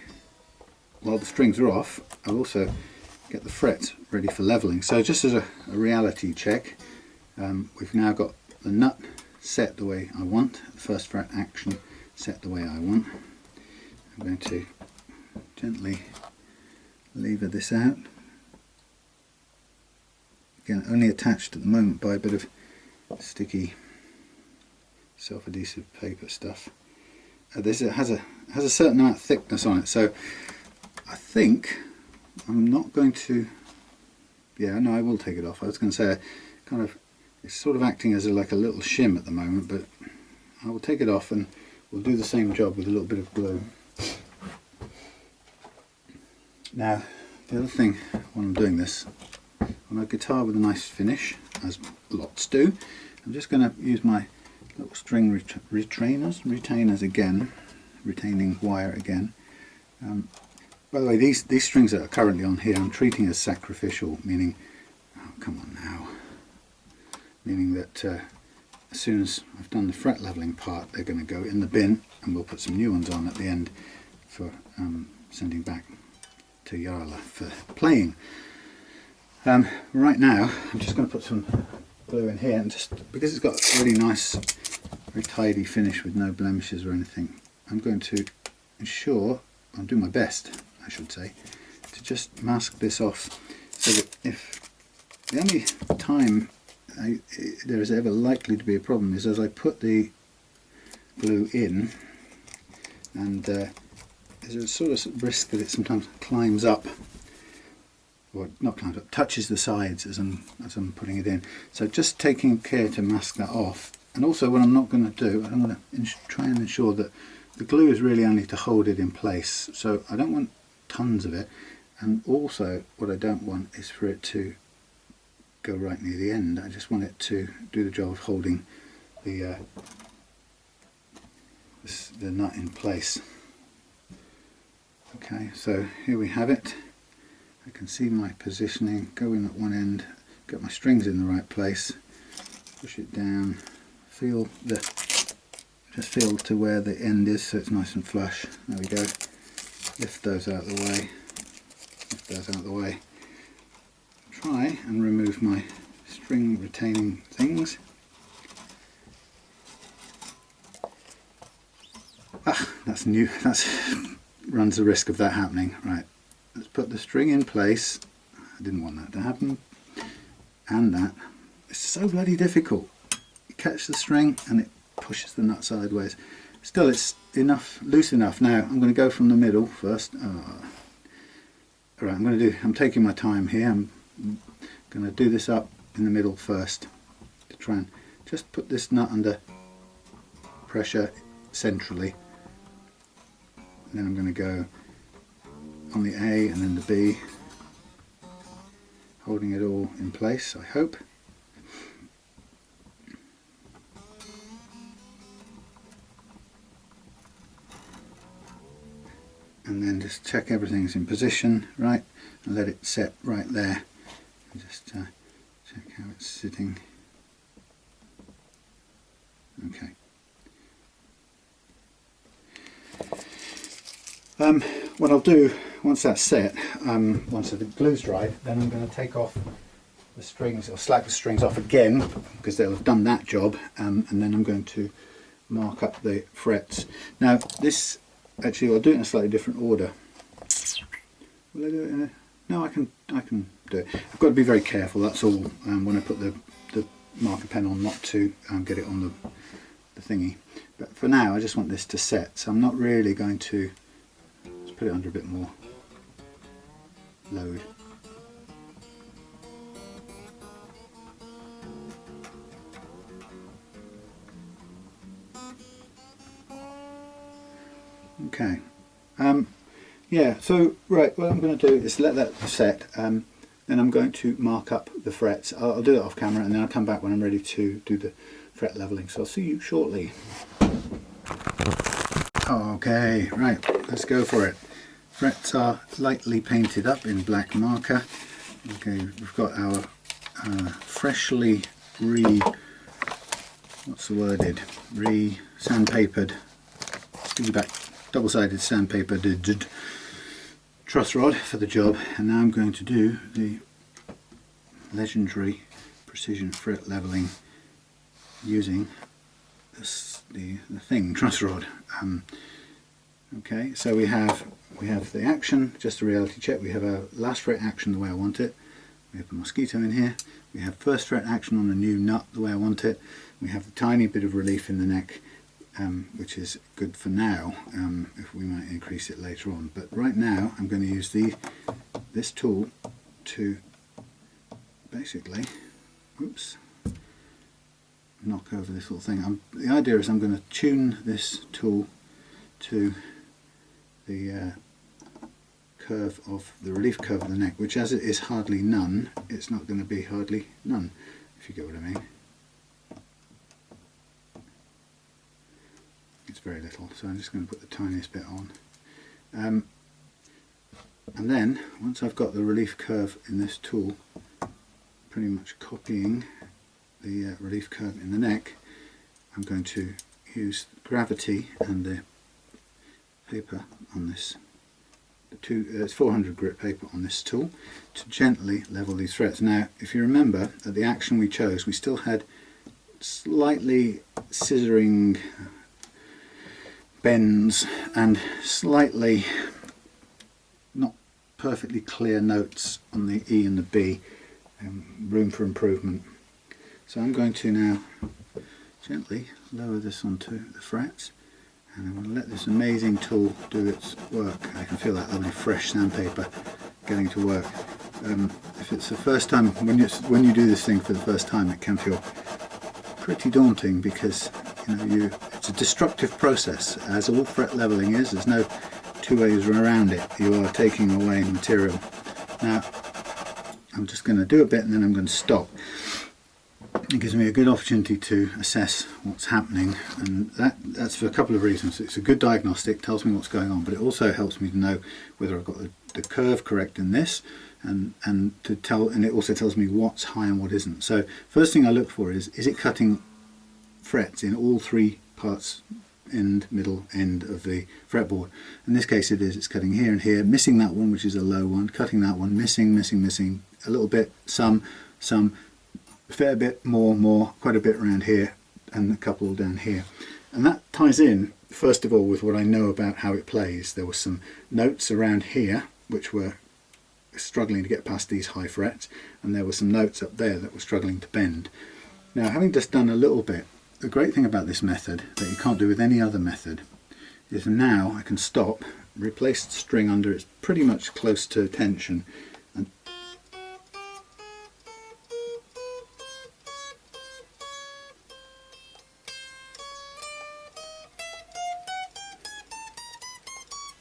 while the strings are off, I'll also get the frets ready for leveling. So just as a reality check, we've now got the nut set the way I want, the first fret action set the way I want. I'm going to gently lever this out. Again, only attached at the moment by a bit of sticky self-adhesive paper stuff. This has a certain amount of thickness on it, so I think I'm not going to, yeah, no, I will take it off. I was going to say, kind of, it's sort of acting as like a little shim at the moment, but I will take it off and we'll do the same job with a little bit of glue. Now, the other thing when I'm doing this, on a guitar with a nice finish, as lots do, I'm just going to use my little string retainers again, retaining wire again. By the way, these strings that are currently on here I'm treating as sacrificial, meaning, oh come on now, meaning that as soon as I've done the fret leveling part, they're going to go in the bin and we'll put some new ones on at the end for sending back to Jarle for playing. Right now I'm just going to put some glue in here, and just because it's got a really nice, very tidy finish with no blemishes or anything, I'm going to ensure, I'll do my best I should say, to just mask this off, so that if the only time there is ever likely to be a problem is as I put the glue in, and there's a sort of risk that it sometimes climbs up, or not climbs up, touches the sides as I'm putting it in. So just taking care to mask that off. And also what I'm not going to do, I'm going to try and ensure that the glue is really only to hold it in place. So I don't want tons of it, and also what I don't want is for it to go right near the end. I just want it to do the job of holding the nut in place. Okay, so here we have it. I can see my positioning, go in at one end, get my strings in the right place, push it down, just feel to where the end is so it's nice and flush. There we go. Lift those out of the way, lift those out of the way. Try and remove my string retaining things. Ah, that's new, that's runs the risk of that happening. Right, let's put the string in place. I didn't want that to happen. And that, it's so bloody difficult. You catch the string and it pushes the nut sideways. Still, it's enough, loose enough. Now I'm going to go from the middle first. Alright, I'm taking my time here. I'm going to do this up in the middle first to try and just put this nut under pressure centrally. And then I'm going to go on the A and then the B, holding it all in place, I hope. And then just check everything's in position right and let it set right there, and just check how it's sitting. Okay. What I'll do once that's set, once the glue's dried, then I'm going to take off the strings, or slack the strings off again, because they'll have done that job, and then I'm going to mark up the frets. Now this, actually I'll do it in a slightly different order. Will I do it in a, no, I can do it. I've got to be very careful, that's all, when I put the marker pen on, not to get it on the thingy. But for now I just want this to set, so I'm not really going to, let's put it under a bit more load. Okay, yeah, so right, what I'm going to do is let that set, then I'm going to mark up the frets. I'll do that off camera, and then I'll come back when I'm ready to do the fret leveling, so I'll see you shortly. Okay, right, let's go for it. Frets are lightly painted up in black marker. Okay, we've got our freshly sandpapered, double-sided sandpapered truss rod for the job, and now I'm going to do the legendary precision fret leveling using the thing truss rod. Okay, so we have the action, just a reality check. We have our last fret action the way I want it. We have the mosquito in here. We have first fret action on a new nut the way I want it. We have the tiny bit of relief in the neck, which is good for now. If we might increase it later on, but right now I'm going to use the this tool to basically, oops, knock over this little thing. The idea is I'm going to tune this tool to the curve of the relief curve of the neck, which as it is hardly none, it's not going to be hardly none, if you get what I mean. It's very little, so I'm just going to put the tiniest bit on. And then, once I've got the relief curve in this tool, pretty much copying the relief curve in the neck, I'm going to use gravity and the paper on this, it's 400 grit paper on this tool, to gently level these frets. Now, if you remember, at the action we chose, we still had slightly scissoring bends and slightly not perfectly clear notes on the E and the B, room for improvement. So I'm going to now gently lower this onto the frets, and I'm going to let this amazing tool do its work. I can feel that lovely fresh sandpaper getting to work. If it's the first time, when you do this thing for the first time, it can feel pretty daunting, because it's a destructive process, as all fret leveling is. There's no two ways around it. You are taking away material. Now I'm just going to do a bit and then I'm going to stop. It gives me a good opportunity to assess what's happening, and that's for a couple of reasons. It's a good diagnostic, tells me what's going on, but it also helps me to know whether I've got the curve correct in this, and it also tells me what's high and what isn't. So first thing I look for is it cutting frets in all three parts, end, middle, end of the fretboard. In this case it is. It's cutting here and here, missing that one which is a low one, cutting that one, missing, a little bit, some, a fair bit, more, quite a bit around here, and a couple down here. And that ties in first of all with what I know about how it plays. There were some notes around here which were struggling to get past these high frets, and there were some notes up there that were struggling to bend. Now, having just done a little bit, the great thing about this method that you can't do with any other method is now I can stop, replace the string under it's pretty much close to tension, and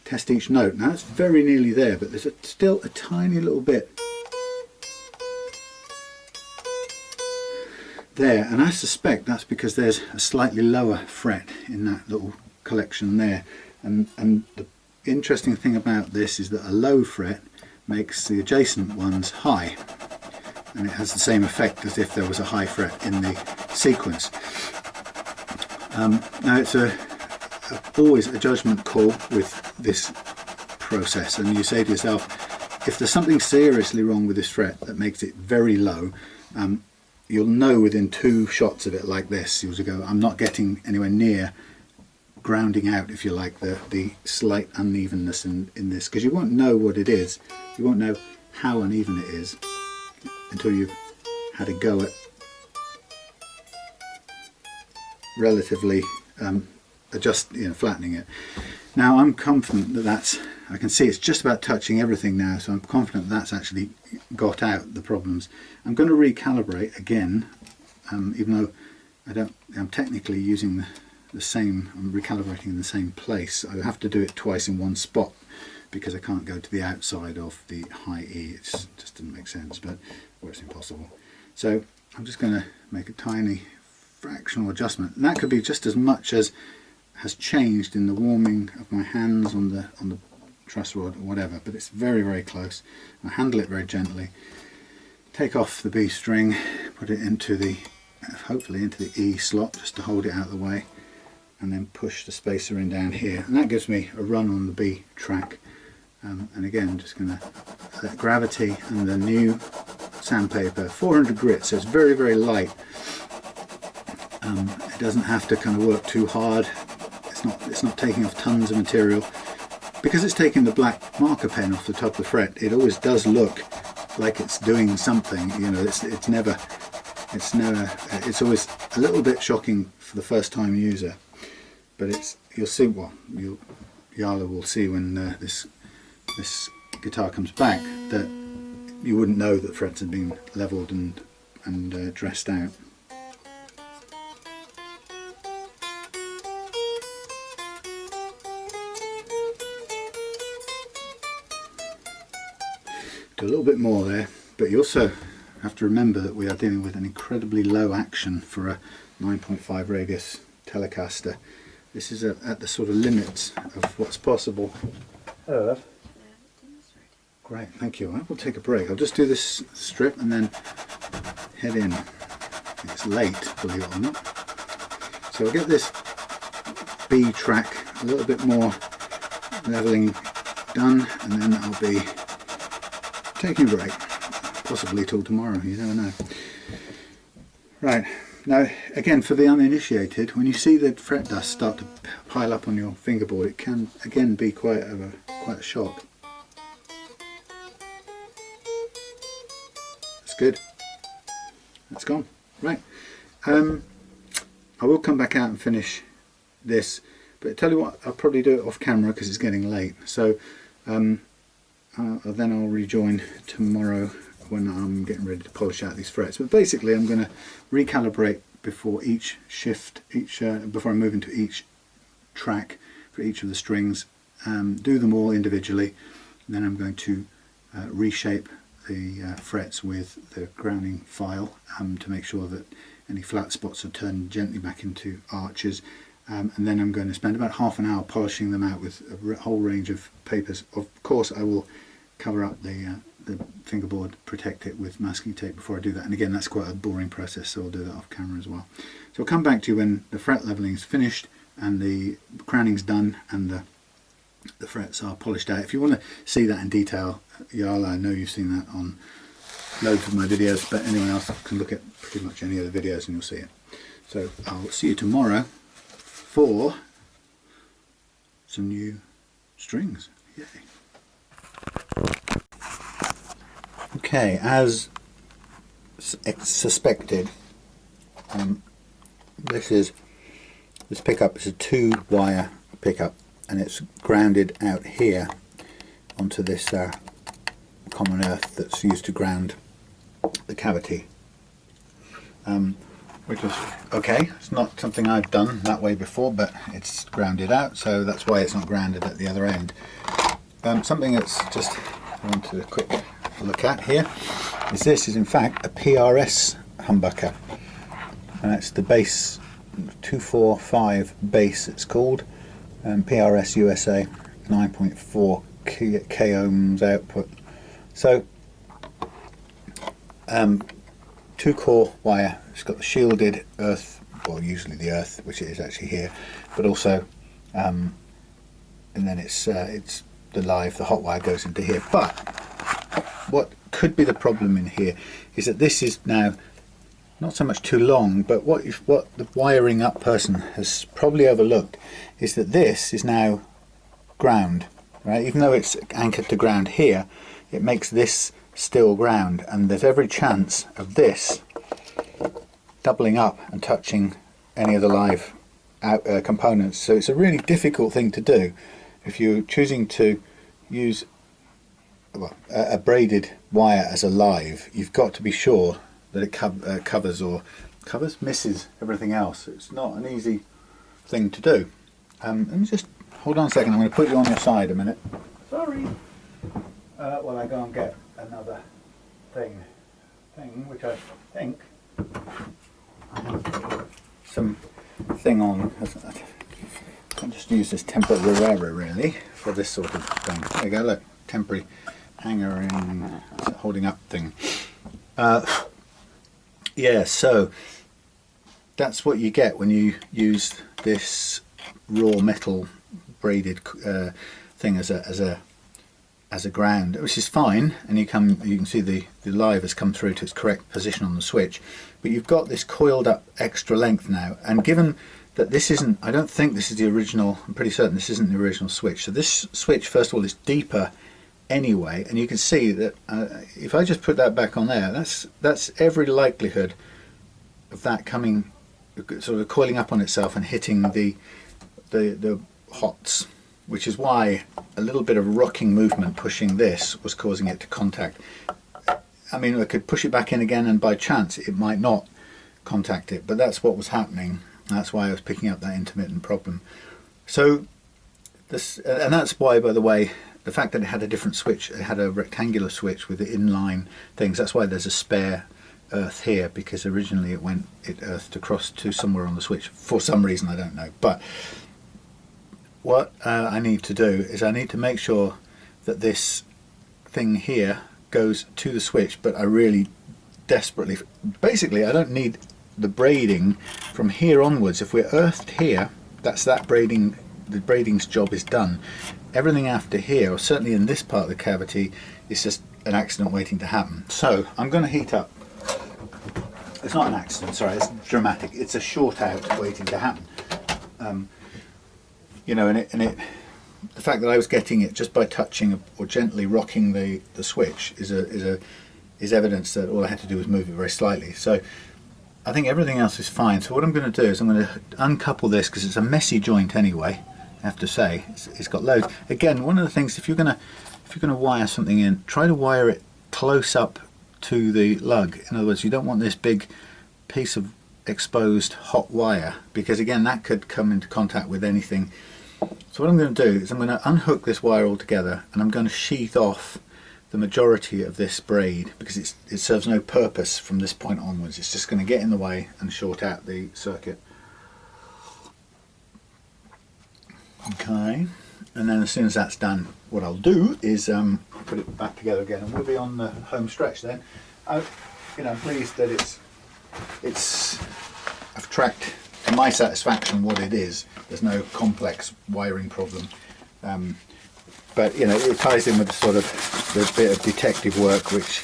test each note. Now it's very nearly there, but there's still a tiny little bit there, and I suspect that's because there's a slightly lower fret in that little collection there, and the interesting thing about this is that a low fret makes the adjacent ones high, and it has the same effect as if there was a high fret in the sequence. Now it's always a judgment call with this process, and you say to yourself, if there's something seriously wrong with this fret that makes it very low, you'll know within two shots of it like this. You'll go, I'm not getting anywhere near grounding out, if you like, the slight unevenness in this, because you won't know what it is. You won't know how uneven it is until you've had a go at relatively flattening it. Now I'm confident that I can see it's just about touching everything now, so I'm confident that's actually got out the problems. I'm going to recalibrate again, even though I'm technically using the same, I'm recalibrating in the same place. I have to do it twice in one spot because I can't go to the outside of the high E. It just didn't make sense, but it's impossible. So I'm just going to make a tiny fractional adjustment, and that could be just as much as has changed in the warming of my hands on the truss rod or whatever, but it's very, very close. I handle it very gently, take off the B string, put it into the, hopefully into the E slot just to hold it out of the way, and then push the spacer in down here, and that gives me a run on the B track. And again, I'm just going to let gravity and the new sandpaper, 400 grit, so it's very, very light. It doesn't have to kind of work too hard. It's not taking off tons of material. Because it's taking the black marker pen off the top of the fret, it always does look like it's doing something. It's always a little bit shocking for the first time user, but you'll see. Well, Jarle will see when this guitar comes back, that you wouldn't know that frets had been levelled and dressed out. Do a little bit more there, but you also have to remember that we are dealing with an incredibly low action for a 9.5 radius Telecaster. This is at the sort of limits of what's possible. Hello, love. Great, thank you. I will take a break. I'll just do this strip and then head in. It's late, believe it or not. So I'll get this B track a little bit more levelling done, and then I'll be taking a break, possibly till tomorrow, you never know. Right, now again, for the uninitiated, when you see the fret dust start to pile up on your fingerboard, it can again be quite a shock. That's good. That's gone. Right. I will come back out and finish this, but I tell you what, I'll probably do it off camera because it's getting late. So then I'll rejoin tomorrow when I'm getting ready to polish out these frets. But basically I'm going to recalibrate before each shift, before I move into each track for each of the strings, do them all individually, and then I'm going to reshape the frets with the grounding file to make sure that any flat spots are turned gently back into arches. And then I'm going to spend about half an hour polishing them out with a whole range of papers. Of course I will cover up the fingerboard, protect it with masking tape before I do that, and again that's quite a boring process, so I'll do that off camera as well. So I'll come back to you when the fret leveling is finished and the crowning's done and the frets are polished out. If you want to see that in detail, Jarle, I know you've seen that on loads of my videos, but anyone else can look at pretty much any of the videos and you'll see it. So I'll see you tomorrow for some new strings. Yay. Okay, as suspected, this pickup is a 2-wire pickup, and it's grounded out here onto this common earth that's used to ground the cavity, which is okay. It's not something I've done that way before, but it's grounded out, so that's why it's not grounded at the other end. Something that's just I want to quick look at here is in fact a PRS humbucker, and that's the bass 245 bass it's called, PRS USA, 9.4 k ohms output. So 2-core wire. It's got the shielded earth, well usually the earth, which it is actually here, but also and then it's the hot wire goes into here. But what could be the problem in here is that this is now not so much too long, but what the wiring up person has probably overlooked is that this is now ground, right? Even though it's anchored to ground here, it makes this still ground, and there's every chance of this doubling up and touching any of the live components. So it's a really difficult thing to do if you're choosing to use a braided wire as a live. You've got to be sure that it misses everything else. It's not an easy thing to do. Let me just hold on a second. I'm going to put you on your side a minute. Sorry. While I go and get another thing which I think I have some thing on. I'll just use this temporary really for this sort of thing. There you go, look, temporary hanger in holding up thing. Yeah, so that's what you get when you use this raw metal braided thing as a ground, which is fine, and you can see the live has come through to its correct position on the switch, but you've got this coiled up extra length now, and given that this isn't, I don't think this is the original, I'm pretty certain this isn't the original switch, so this switch first of all is deeper anyway, and you can see that if I just put that back on there, that's every likelihood of that coming, sort of coiling up on itself and hitting the hots which is why a little bit of rocking movement pushing this was causing it to contact. I mean, I could push it back in again and by chance it might not contact it, but that's what was happening. That's why I was picking up that intermittent problem. So this, and that's why, by the way, the fact that it had a different switch, it had a rectangular switch with the inline things, that's why there's a spare earth here, because originally it earthed across to somewhere on the switch for some reason, I don't know. But what I need to do is I need to make sure that this thing here goes to the switch, but I really desperately, basically I don't need the braiding from here onwards. If we're earthed here, that's that braiding, the braiding's job is done. Everything after here, or certainly in this part of the cavity, is just an accident waiting to happen. So I'm going to heat up. It's not an accident, sorry, it's dramatic. It's a short out waiting to happen. You know, the fact that I was getting it just by touching or gently rocking the switch is evidence that all I had to do was move it very slightly. So I think everything else is fine. So what I'm going to do is I'm going to uncouple this, because it's a messy joint anyway, I have to say. It's got loads. Again, one of the things, if you're going to wire something in, try to wire it close up to the lug. In other words, you don't want this big piece of exposed hot wire, because again that could come into contact with anything. So what I'm going to do is I'm going to unhook this wire altogether, and I'm going to sheath off the majority of this braid, because it serves no purpose from this point onwards. It's just going to get in the way and short out the circuit. Okay, and then as soon as that's done, what I'll do is put it back together again, and we'll be on the home stretch then. You know, I'm pleased that I've tracked to my satisfaction what it is. There's no complex wiring problem, but you know, it ties in with the sort of the bit of detective work which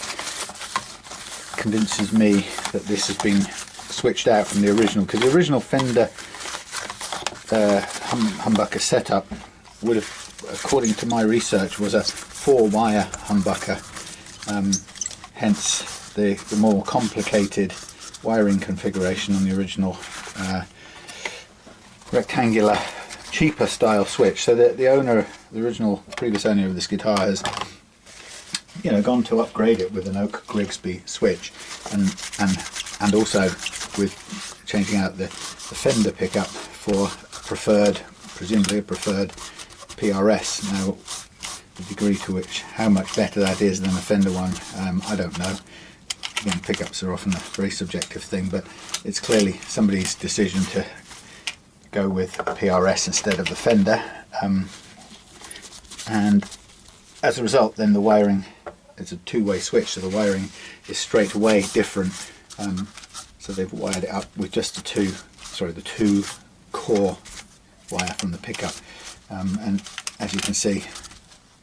convinces me that this has been switched out from the original, because the original Fender humbucker setup would have, according to my research, was a 4-wire humbucker, hence the more complicated wiring configuration on the original rectangular, cheaper style switch. So the owner, the original previous owner of this guitar, has, you know, gone to upgrade it with an Oak Grigsby switch, and also with changing out the Fender pickup for presumably a preferred PRS. Now, the degree to which, how much better that is than a Fender one, I don't know. Again, pickups are often a very subjective thing, but it's clearly somebody's decision to go with PRS instead of the Fender, and as a result then the wiring, it's a two-way switch, so the wiring is straight away different. So they've wired it up with just the two core wire from the pickup, and as you can see,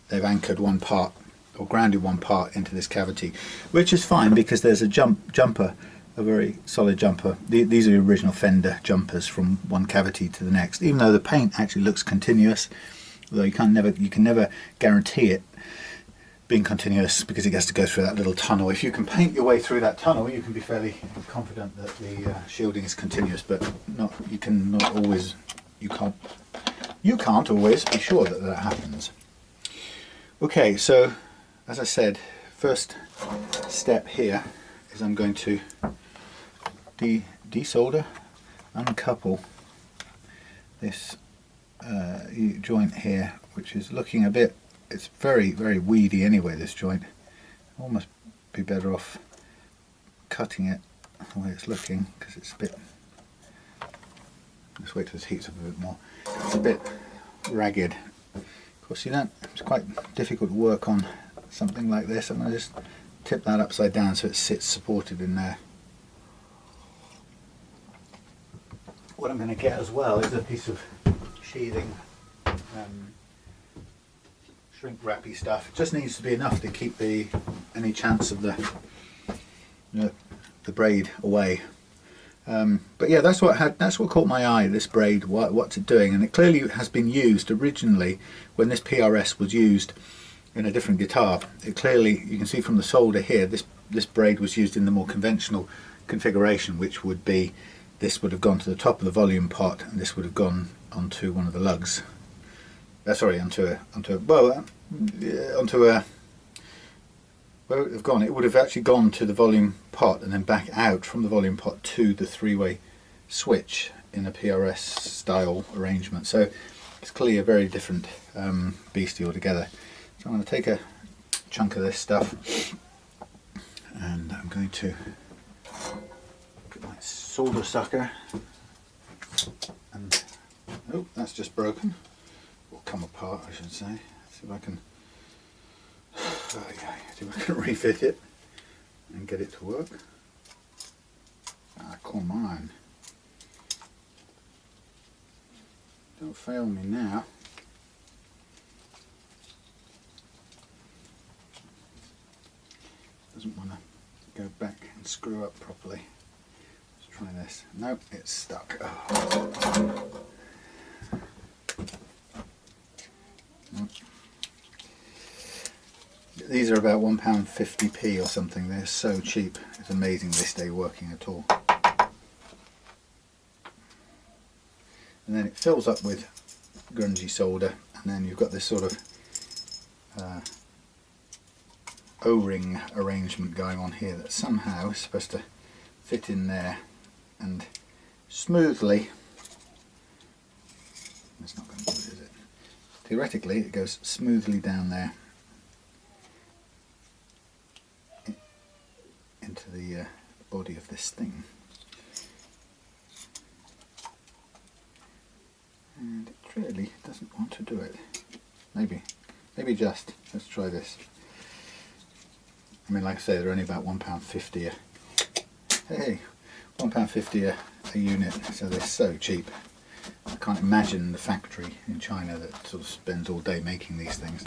they've anchored one part, or grounded one part, into this cavity, which is fine because there's a jumper, a very solid jumper. These are the original Fender jumpers from one cavity to the next, even though the paint actually looks continuous, although you can never guarantee it being continuous, because it has to go through that little tunnel. If you can paint your way through that tunnel, you can be fairly confident that the shielding is continuous, but you can't always be sure that that happens. Okay, so as I said, first step here is I'm going to desolder, uncouple this joint here, which is looking a bit, it's very, very weedy anyway, this joint. Almost be better off cutting it the way it's looking, because it's a bit, let's wait till it heats up a bit more. It's a bit ragged. Of course, you don't, it's quite difficult to work on something like this. I'm going to just tip that upside down so it sits supported in there. What I'm going to get as well is a piece of sheathing, shrink wrappy stuff. It just needs to be enough to keep any chance of the braid away. But yeah, that's what caught my eye, this braid, what's it doing, and it clearly has been used originally when this PRS was used in a different guitar. It clearly, you can see from the solder here, this braid was used in the more conventional configuration, which would be, this would have gone to the top of the volume pot and this would have gone onto one of the lugs, sorry, onto a where it would have gone, it would have actually gone to the volume pot and then back out from the volume pot to the three-way switch in a PRS style arrangement. So it's clearly a very different beastie altogether. So I'm going to take a chunk of this stuff and I'm going to get my solder sucker and, oh, that's just broken, or come apart I should say. Let's see if I can refit it and get it to work. Ah, come on. Don't fail me now. Doesn't want to go back and screw up properly. Let's try this. Nope, it's stuck. Oh. Nope. These are about £1.50p or something. They're so cheap. It's amazing they stay working at all. And then it fills up with grungy solder, and then you've got this sort of O-ring arrangement going on here that somehow is supposed to fit in there and smoothly, it's not going to do it, is it? Theoretically it goes smoothly down there into the body of this thing. And it really doesn't want to do it. Maybe just. Let's try this. I mean, like I say, they're only about £1.50 hey, £1.50 a unit, so they're so cheap. I can't imagine the factory in China that sort of spends all day making these things.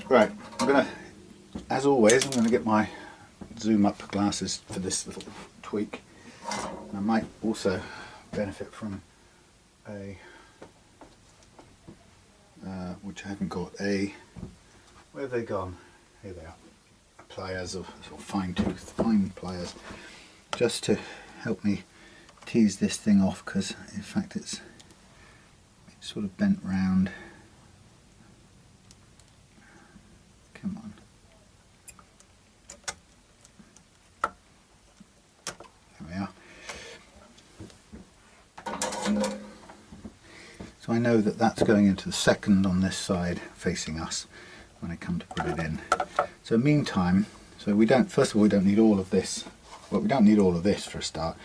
Right, I'm gonna, as always, I'm gonna get my zoom up glasses for this little tweak. And I might also benefit from a which I haven't got, a, where have they gone? Here they are. Pliers, of sort of fine pliers, just to help me tease this thing off, because in fact it's sort of bent round. Come on. There we are. So I know that that's going into the second on this side facing us when I come to put it in. So meantime, so we don't, first of all, we don't need all of this. Well, we don't need all of this for a start.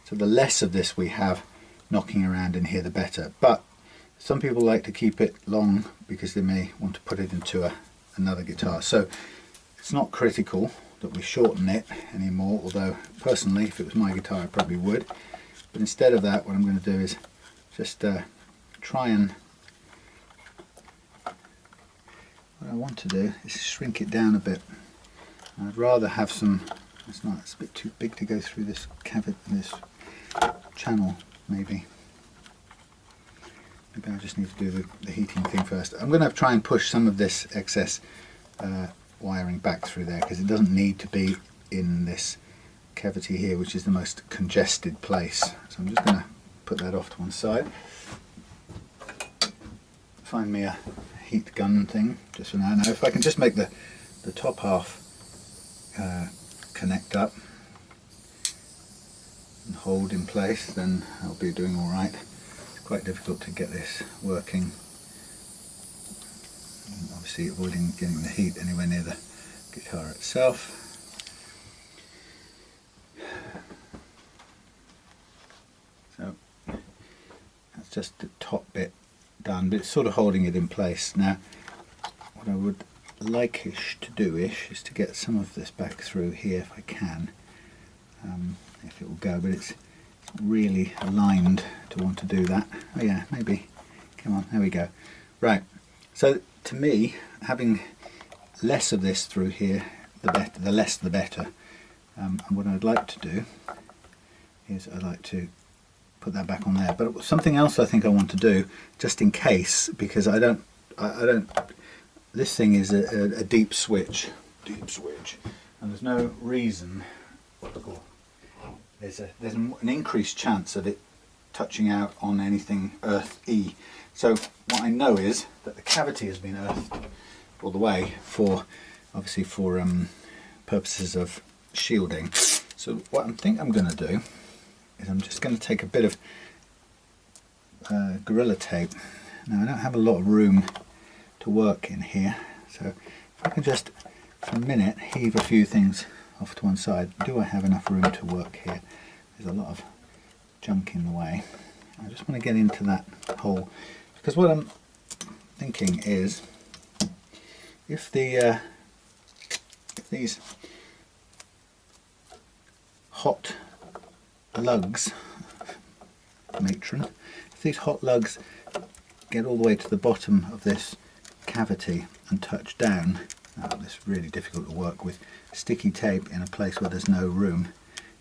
So the less of this we have knocking around in here, the better. But some people like to keep it long because they may want to put it into another guitar. So it's not critical that we shorten it anymore, although personally, if it was my guitar, I probably would. But instead of that, what I'm going to do is just try and, what I want to do is shrink it down a bit. I'd rather have some, it's a bit too big to go through this cavity, this channel maybe. Maybe I just need to do the heating thing first. I'm going to try and push some of this excess wiring back through there, because it doesn't need to be in this cavity here, which is the most congested place. So I'm just going to put that off to one side. Find me a heat gun thing just for now. Now if I can just make the top half connect up and hold in place, then I'll be doing all right. It's quite difficult to get this working, and obviously avoiding getting the heat anywhere near the guitar itself. So that's just the top bit done, but it's sort of holding it in place. Now what I would like-ish to do-ish is to get some of this back through here if I can, if it will go, but it's really aligned to want to do that. Oh yeah, maybe. Come on, there we go. Right, so to me, having less of this through here, the better, the less the better. And what I'd like to do is I'd like to put that back on there. But something else I think I want to do, just in case, because I don't, this thing is a deep switch, and there's no reason, there's an increased chance of it touching out on anything earthy. So what I know is that the cavity has been earthed all the way for, obviously for purposes of shielding. So what I think I'm going to do is I'm just going to take a bit of Gorilla Tape. Now I don't have a lot of room to work in here, so if I can just for a minute heave a few things off to one side. Do I have enough room to work here? There's a lot of junk in the way. I just want to get into that hole, because what I'm thinking is if these hot lugs, matron, if these hot lugs get all the way to the bottom of this cavity and touch down, this is really difficult to work with sticky tape in a place where there's no room.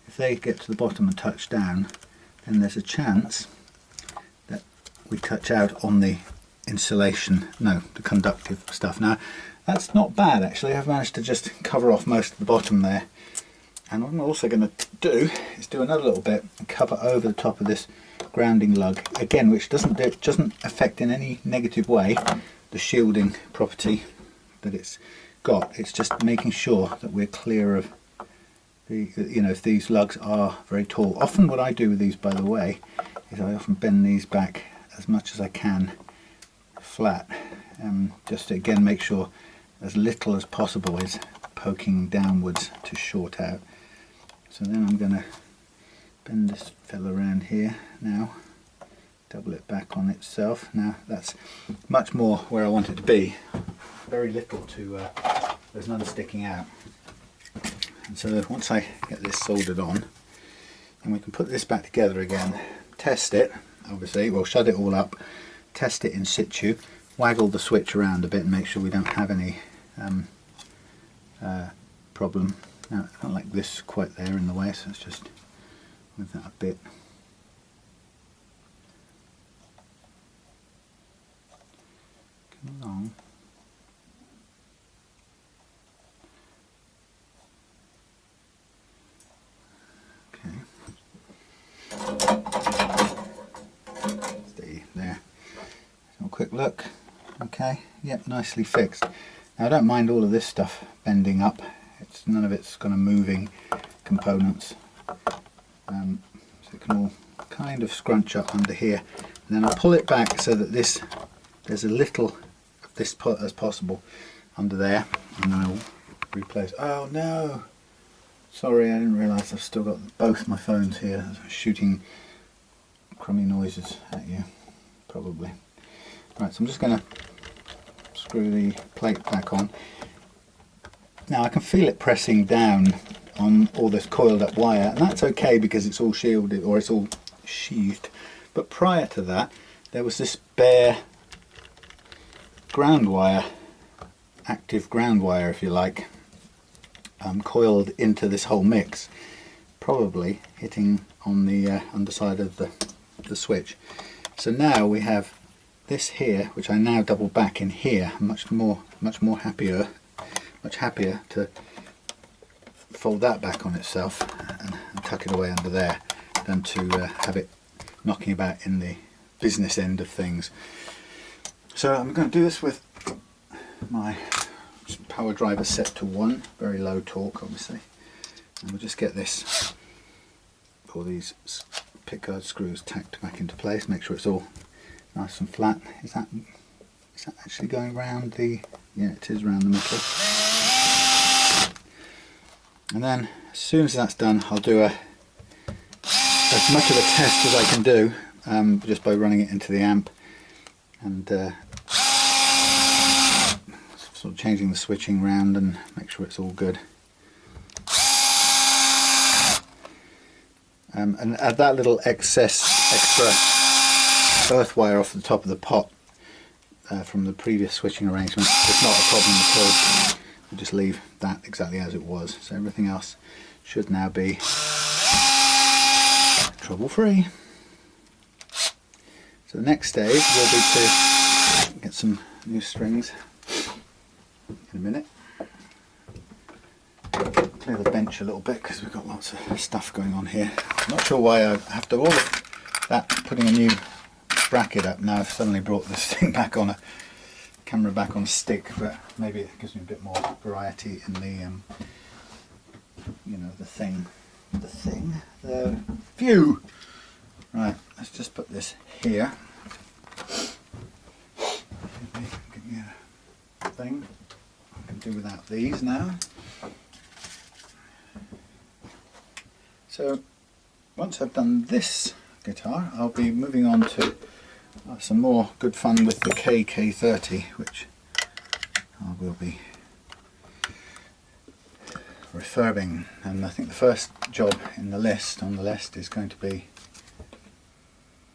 If they get to the bottom and touch down, then there's a chance that we touch out on the insulation, no, the conductive stuff. Now that's not bad actually. I've managed to just cover off most of the bottom there, and what I'm also going to do is do another little bit and cover over the top of this grounding lug again, which doesn't affect in any negative way the shielding property that it's got. It's just making sure that we're clear of the, you know, if these lugs are very tall. Often what I do with these, by the way, is I often bend these back as much as I can flat, just to again make sure as little as possible is poking downwards to short out. So then I'm going to bend this fella around here now, double it back on itself. Now that's much more where I want it to be, very little to, there's none sticking out. And so once I get this soldered on, then we can put this back together again, test it, obviously, we'll shut it all up, test it in situ, waggle the switch around a bit and make sure we don't have any problem. Now I don't like this quite there in the way, so let's just move that a bit. Come along. Stay there. So a quick look. Okay, yep, nicely fixed. Now I don't mind all of this stuff bending up. It's none of it's kind of moving components. So it can all kind of scrunch up under here. And then I'll pull it back so that there's a little of this as possible under there. And then I'll replace. Oh no! Sorry, I didn't realise I've still got both my phones here shooting crummy noises at you, probably. Right, so I'm just going to screw the plate back on. Now I can feel it pressing down on all this coiled up wire, and that's okay because it's all shielded, or it's all sheathed. But prior to that, there was this bare ground wire, active ground wire if you like, coiled into this whole mix, probably hitting on the underside of the switch. So now we have this here, which I now double back in here, much happier to fold that back on itself and tuck it away under there than to have it knocking about in the business end of things. So I'm going to do this with my power driver set to 1, very low torque obviously, and we'll just get this, all these pickguard screws tacked back into place, make sure it's all nice and flat. Is that actually going round the, yeah, it is round the middle. And then as soon as that's done, I'll do as much of a test as I can do, just by running it into the amp and sort of changing the switching round and make sure it's all good. And add that little extra earth wire off the top of the pot from the previous switching arrangement. It's not a problem at all. We'll just leave that exactly as it was. So everything else should now be trouble-free. So the next stage will be to get some new strings in a minute. Clear the bench a little bit because we've got lots of stuff going on here. I'm not sure why I have to that putting a new bracket up now, I've suddenly brought this thing back on a camera back on a stick, but maybe it gives me a bit more variety in the you know, the view. Right, let's just put this here. Give me a thing I can do without these now. So once I've done this guitar, I'll be moving on to some more good fun with the K30, which I will be refurbing. And I think the first job in the list, on the list, is going to be,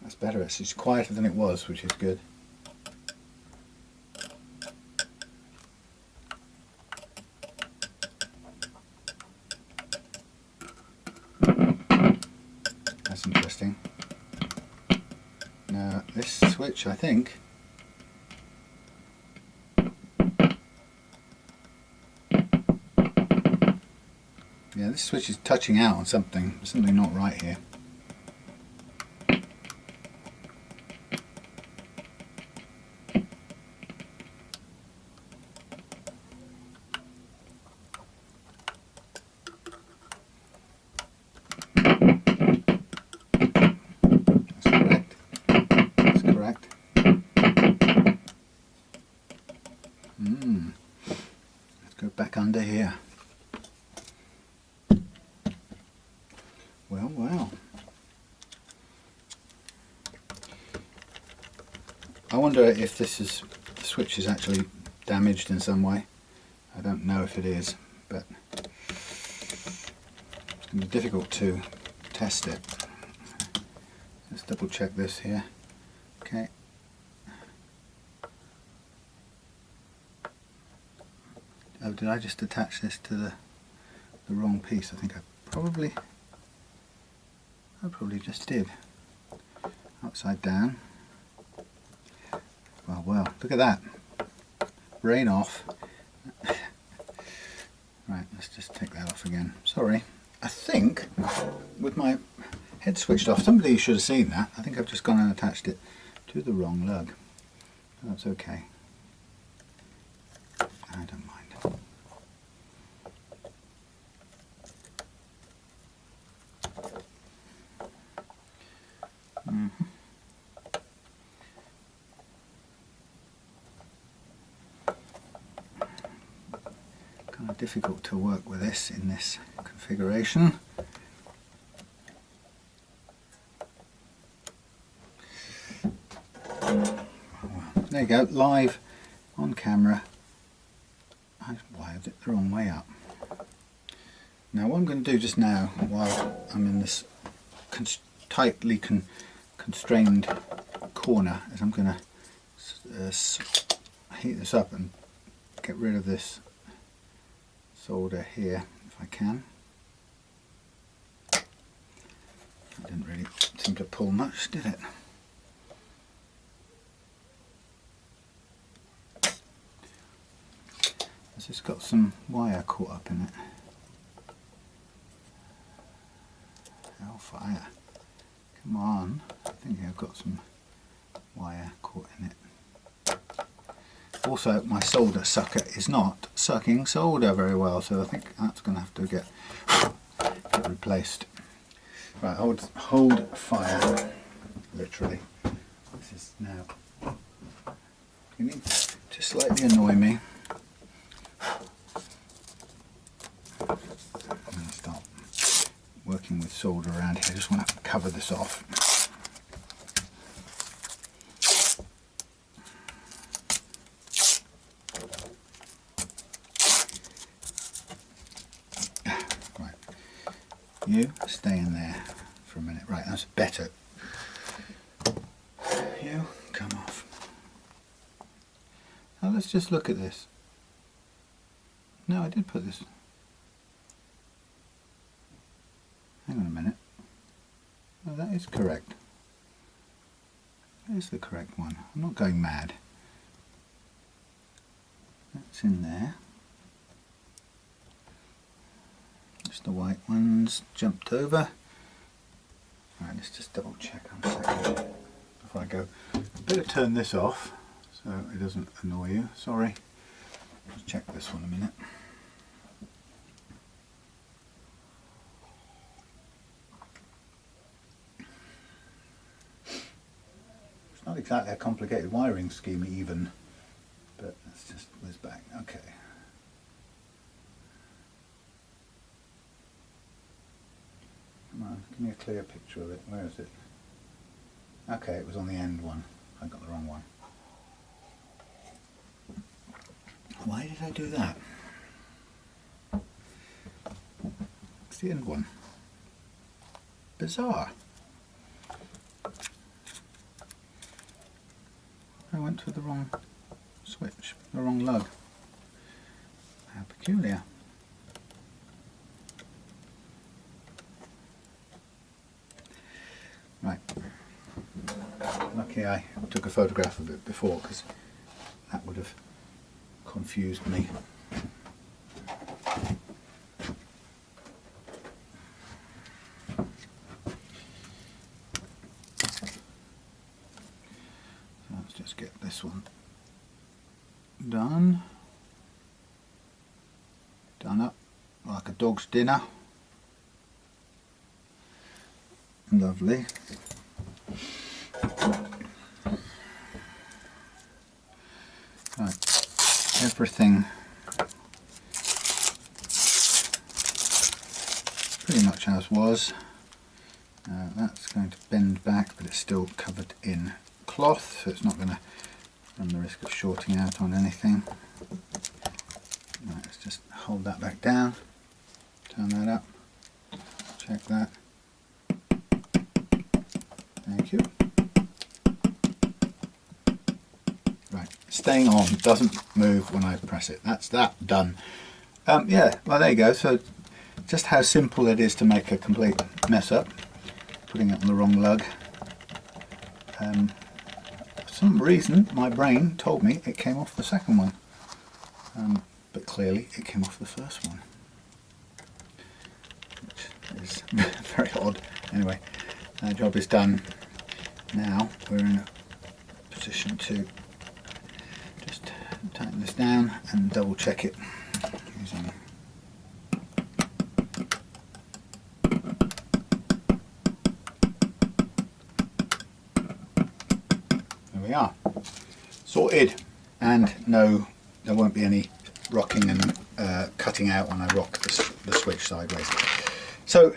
that's better, it's quieter than it was, which is good. That's interesting. Now this switch, I think, yeah, this switch is touching out on something not right here. Let's go back under here. Well. I wonder if the switch is actually damaged in some way. I don't know if it is, but it's going to be difficult to test it. Let's double check this here. Okay. Oh, did I just attach this to the wrong piece? I think I probably just did. Upside down. Well, look at that. Brain off. Right, let's just take that off again. Sorry. I think, with my head switched off, somebody should have seen that. I think I've just gone and attached it to the wrong lug. That's okay. I don't mind. Kind of difficult to work with this in this configuration. There you go, live on camera. I wired it the wrong way up. Now what I'm going to do just now, while I'm in this tightly constrained corner, is I'm going to heat this up and get rid of this solder here if I can. It didn't really seem to pull much, did it? It's just got some wire caught up in it. Hellfire. Come on. I think I've got some wire caught in it. Also, my solder sucker is not sucking solder very well, so I think that's going to have to get replaced. Right, hold fire. Literally. This is now beginning to slightly annoy me. I'm going to start working with solder around here. I just want to cover this off. Right, you stay in there for a minute. Right, that's better. You come off. Now let's just look at this. No, I did put this. Hang on a minute. Oh, that is correct. That is the correct one. I'm not going mad. That's in there. Just the white ones jumped over. Right, let's just double check on a second before I go. Better turn this off so it doesn't annoy you. Sorry. Let's check this one a minute. It's not exactly a complicated wiring scheme even, but let's just whiz back. Okay. Come on, give me a clear picture of it. Where is it? Okay, it was on the end one. I got the wrong one. Why did I do that? It's the end one. Bizarre. I went to the wrong switch, the wrong lug. How peculiar. Right. Lucky I took a photograph of it before, because that would have confused me. So let's just get this one done. Done up like a dog's dinner. Lovely. Right, everything pretty much as was. That's going to bend back, but it's still covered in cloth, so it's not going to run the risk of shorting out on anything. Right, let's just hold that back down, turn that up, check that. Thank you. Right, staying on, doesn't move when I press it. That's that done. Yeah, well there you go. So just how simple it is to make a complete mess up, putting it on the wrong lug. For some reason my brain told me it came off the second one, but clearly it came off the first one, which is very odd. Anyway, our job is done. Now we're in a position to just tighten this down and double check it using there we are, sorted. And no, there won't be any rocking and cutting out when I rock the switch sideways. So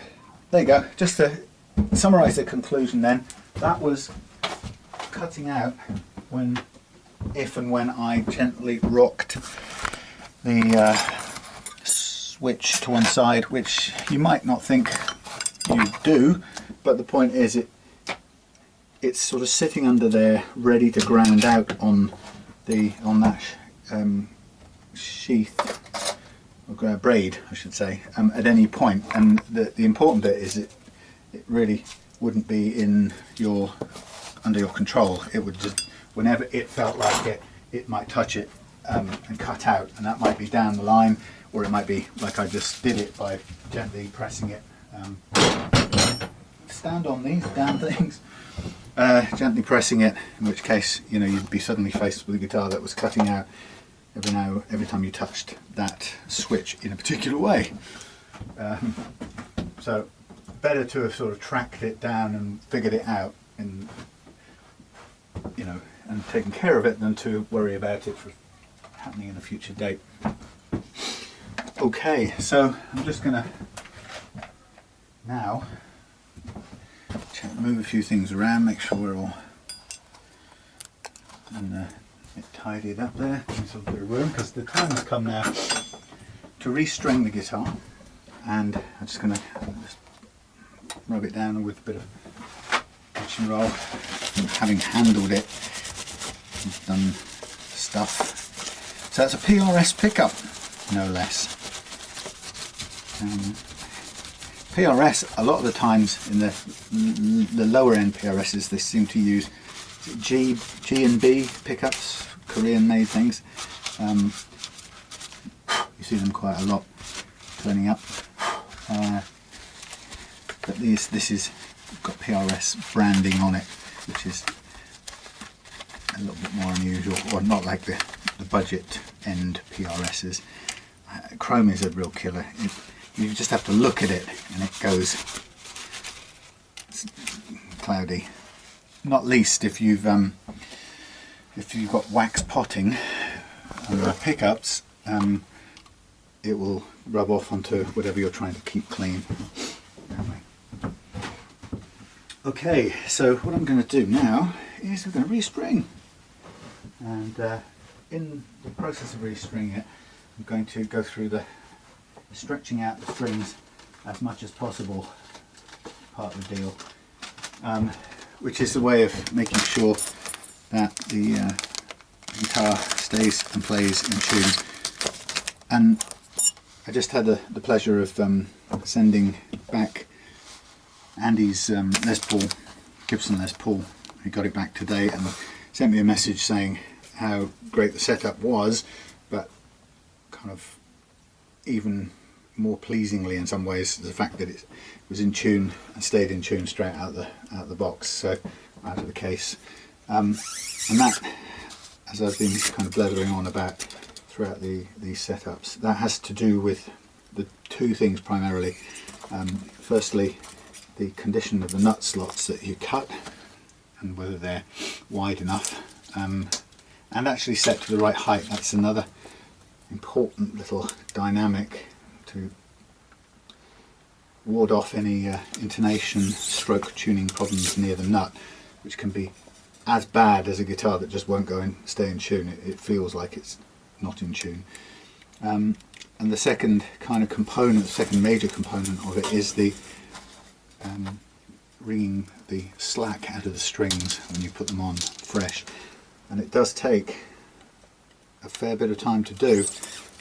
there you go. Just to summarise the conclusion then, that was cutting out when, if and when I gently rocked the switch to one side, which you might not think you do, but the point is it's sort of sitting under there ready to ground out on that sheath, or braid I should say, at any point. And the important bit is it really wouldn't be under your control. It would just, whenever it felt like it might touch it and cut out, and that might be down the line, or it might be like I just did it by gently pressing it. Stand on these damn things. Gently pressing it, in which case, you know, you'd be suddenly faced with a guitar that was cutting out every time you touched that switch in a particular way. So better to have sort of tracked it down and figured it out, and you know, and taken care of it, than to worry about it for happening in a future date. Okay, so I'm just gonna now move a few things around, make sure we're all tidied up there. Give myself a bit of room, because the time has come now to restring the guitar, and I'm just going to rub it down with a bit of pitch and roll. And having handled it, I've done stuff. So that's a PRS pickup, no less. PRS, a lot of the times in the lower end PRSs, they seem to use G and B pickups, Korean made things. You see them quite a lot turning up. But this is got PRS branding on it, which is a little bit more unusual, or not like the budget end PRSs. Chrome is a real killer. You just have to look at it and it goes cloudy. Not least if you've got wax potting on the pickups, it will rub off onto whatever you're trying to keep clean. Okay, so what I'm going to do now is we're going to restring, and in the process of restringing it, I'm going to go through the stretching out the strings as much as possible part of the deal, which is the way of making sure that the guitar stays and plays in tune. And I just had the pleasure of sending back Andy's Gibson Les Paul. He got it back today and sent me a message saying how great the setup was, but kind of even more pleasingly in some ways the fact that it was in tune and stayed in tune straight out the box, so out of the case. And that, as I've been kind of blethering on about throughout these setups, that has to do with the two things primarily. Firstly, the condition of the nut slots that you cut and whether they're wide enough and actually set to the right height. That's another important little dynamic to ward off any intonation stroke tuning problems near the nut, which can be as bad as a guitar that just won't go and stay in tune. It feels like it's not in tune. And the second kind of component, the second major component of it is the wringing the slack out of the strings when you put them on fresh, and it does take a fair bit of time to do,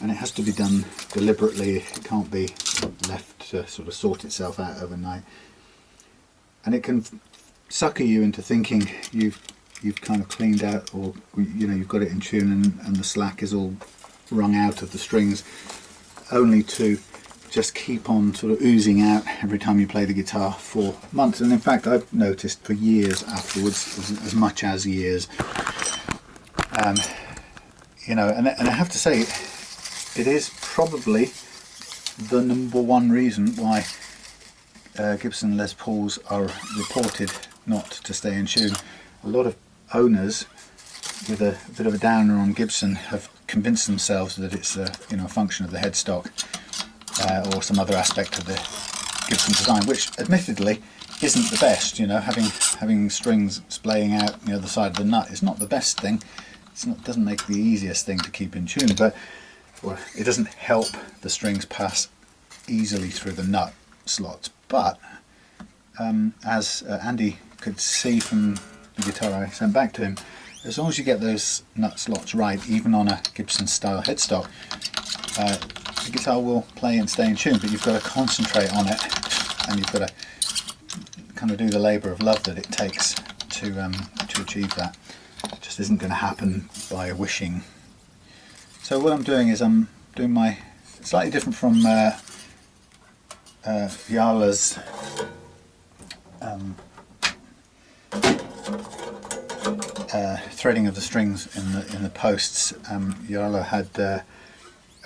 and it has to be done deliberately. It can't be left to sort of sort itself out overnight, and it can sucker you into thinking you've kind of cleaned out, or you've got it in tune and the slack is all wrung out of the strings, only to just keep on sort of oozing out every time you play the guitar for months. And in fact I've noticed for years afterwards, as much as years. And I have to say, it is probably the #1 reason why Gibson Les Pauls are reported not to stay in tune. A lot of owners with a bit of a downer on Gibson have convinced themselves that it's a function of the headstock or some other aspect of the Gibson design, which admittedly isn't the best. Having strings splaying out the other side of the nut is not the best thing. Doesn't make the easiest thing to keep in tune, but it doesn't help the strings pass easily through the nut slots. But as Andy could see from the guitar I sent back to him, as long as you get those nut slots right, even on a Gibson style headstock, the guitar will play and stay in tune. But you've got to concentrate on it, and you've got to kind of do the labour of love that it takes to achieve that. It just isn't going to happen by wishing. So what I'm doing is I'm doing my slightly different from Jarle's threading of the strings in the posts. Jarle had a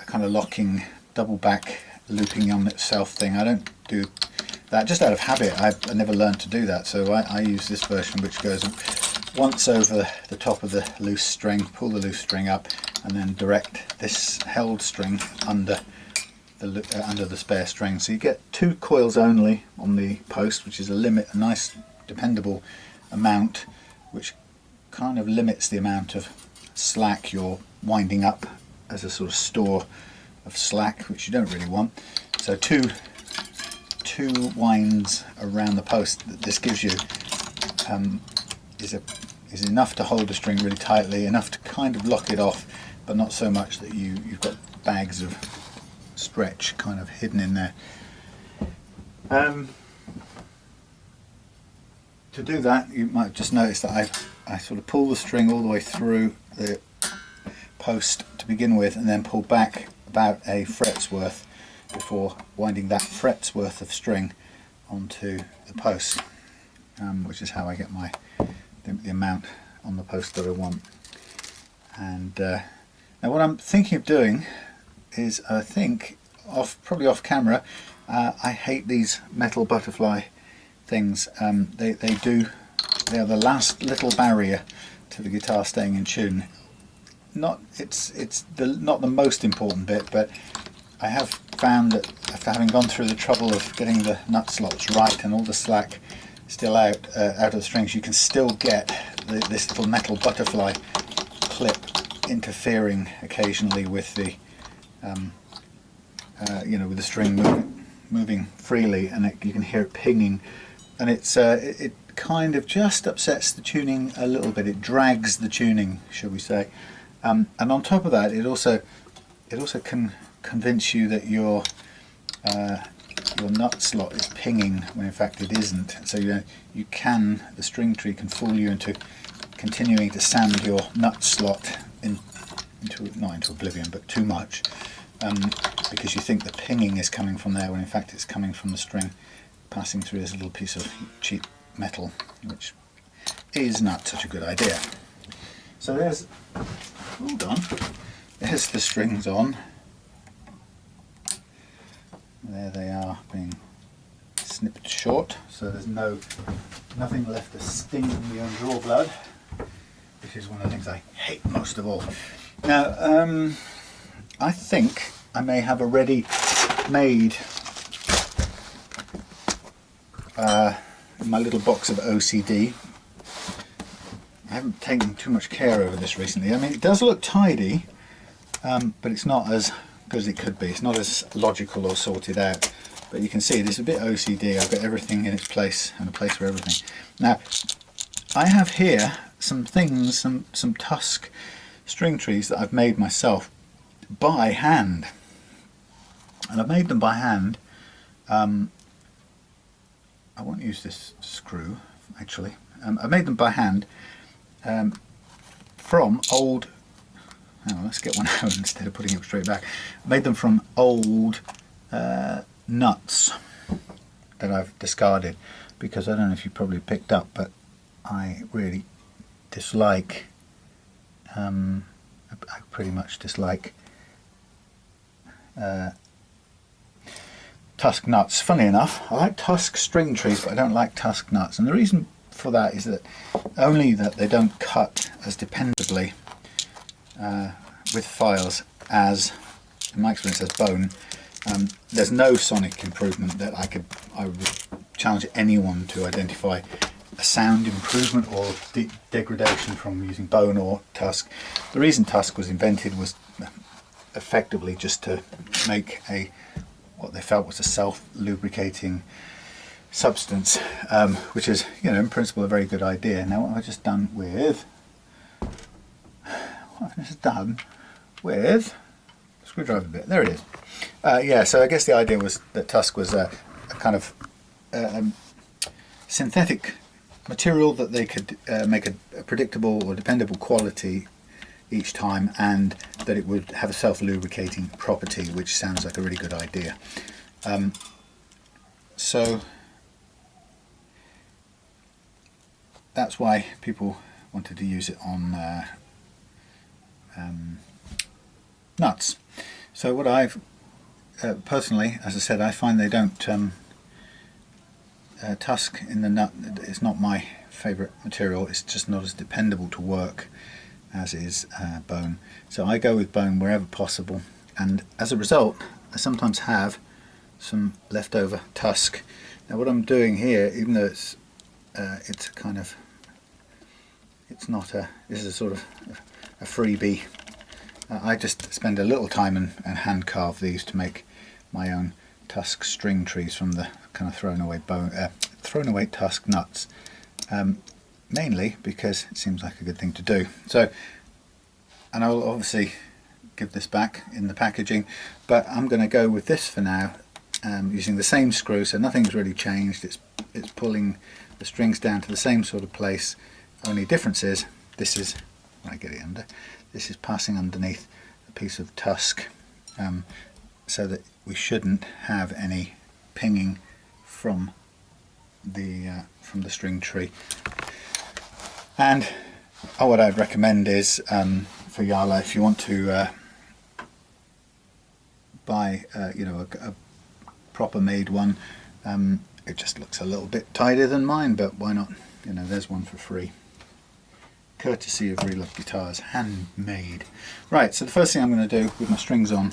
kind of locking double back looping on itself thing. I don't do that just out of habit. I never learned to do that, so I use this version, which goes once over the top of the loose string, pull the loose string up, and then direct this held string under the spare string. So you get 2 coils only on the post, which is a nice dependable amount, which kind of limits the amount of slack you're winding up as a sort of store of slack, which you don't really want. So two winds around the post that this gives you is enough to hold the string really tightly, enough to kind of lock it off, but not so much that you've got bags of stretch kind of hidden in there. To do that, you might just notice that I sort of pull the string all the way through the post to begin with, and then pull back about a fret's worth before winding that fret's worth of string onto the post. which is how I get the amount on the post that I want. And now what I'm thinking of doing is, I think, probably off camera, I hate these metal butterfly things. They are the last little barrier to the guitar staying in tune. Not the most important bit, but I have found that after having gone through the trouble of getting the nut slots right and all the slack still out of the strings, you can still get this little metal butterfly clip interfering occasionally with the with the string moving freely, and you can hear it pinging, and it kind of just upsets the tuning a little bit. It drags the tuning, shall we say, and on top of that, it also can convince you that your nut slot is pinging when in fact it isn't. So the string tree can fool you into continuing to sand your nut slot not into oblivion, but too much, because you think the pinging is coming from there when in fact it's coming from the string passing through this little piece of cheap metal, which is not such a good idea. So there's the strings on. There they are, being snipped short, so there's nothing left to sting the own draw blood, which is one of the things I hate most of all. Now, I think I may have a ready-made my little box of OCD. I haven't taken too much care over this recently. I mean, it does look tidy, but it's not as good as it could be. It's not as logical or sorted out, but you can see there's a bit OCD. I've got everything in its place and a place for everything. Now, I have here some things, some tusk string trees that I've made myself by hand, and I've made them by hand. I won't use this screw actually. I made them by hand from old. Let's get one out instead of putting it straight back. I made them from old nuts that I've discarded, because I don't know if you probably picked up, but I really dislike. I pretty much dislike tusk nuts. Funny enough, I like tusk string trees, but I don't like tusk nuts, and the reason for that is that only that they don't cut as dependably with files as, in my experience, as bone. There's no sonic improvement that I would challenge anyone to identify a sound improvement or degradation from using bone or tusk. The reason tusk was invented was effectively just to make what they felt was a self-lubricating substance, which is, in principle, a very good idea. Now, what I've just done with screwdriver bit, there it is. Yeah, so I guess the idea was that tusk was a kind of synthetic material that they could make a predictable or dependable quality each time, and that it would have a self-lubricating property, which sounds like a really good idea. So that's why people wanted to use it on nuts. So what I've personally, as I said, I find they don't tusk in the nut. It's not my favourite material. It's just not as dependable to work as is bone. So I go with bone wherever possible, and as a result I sometimes have some leftover tusk. Now what I'm doing here, even though it's kind of, it's not this is a sort of a freebie, I just spend a little time and hand carve these to make my own tusk string trees from the kind of thrown away tusk nuts, mainly because it seems like a good thing to do. So, and I'll obviously give this back in the packaging, but I'm going to go with this for now, using the same screw, so nothing's really changed. It's pulling the strings down to the same sort of place. Only difference is this is, when I get it under, this is passing underneath a piece of tusk, so that we shouldn't have any pinging from the string tree. And what I'd recommend is for Jarle, if you want to buy you know, a proper made one, it just looks a little bit tidier than mine, but why not? You know, there's one for free. Courtesy of Real Love Guitars, handmade. Right, so the first thing I'm going to do with my strings on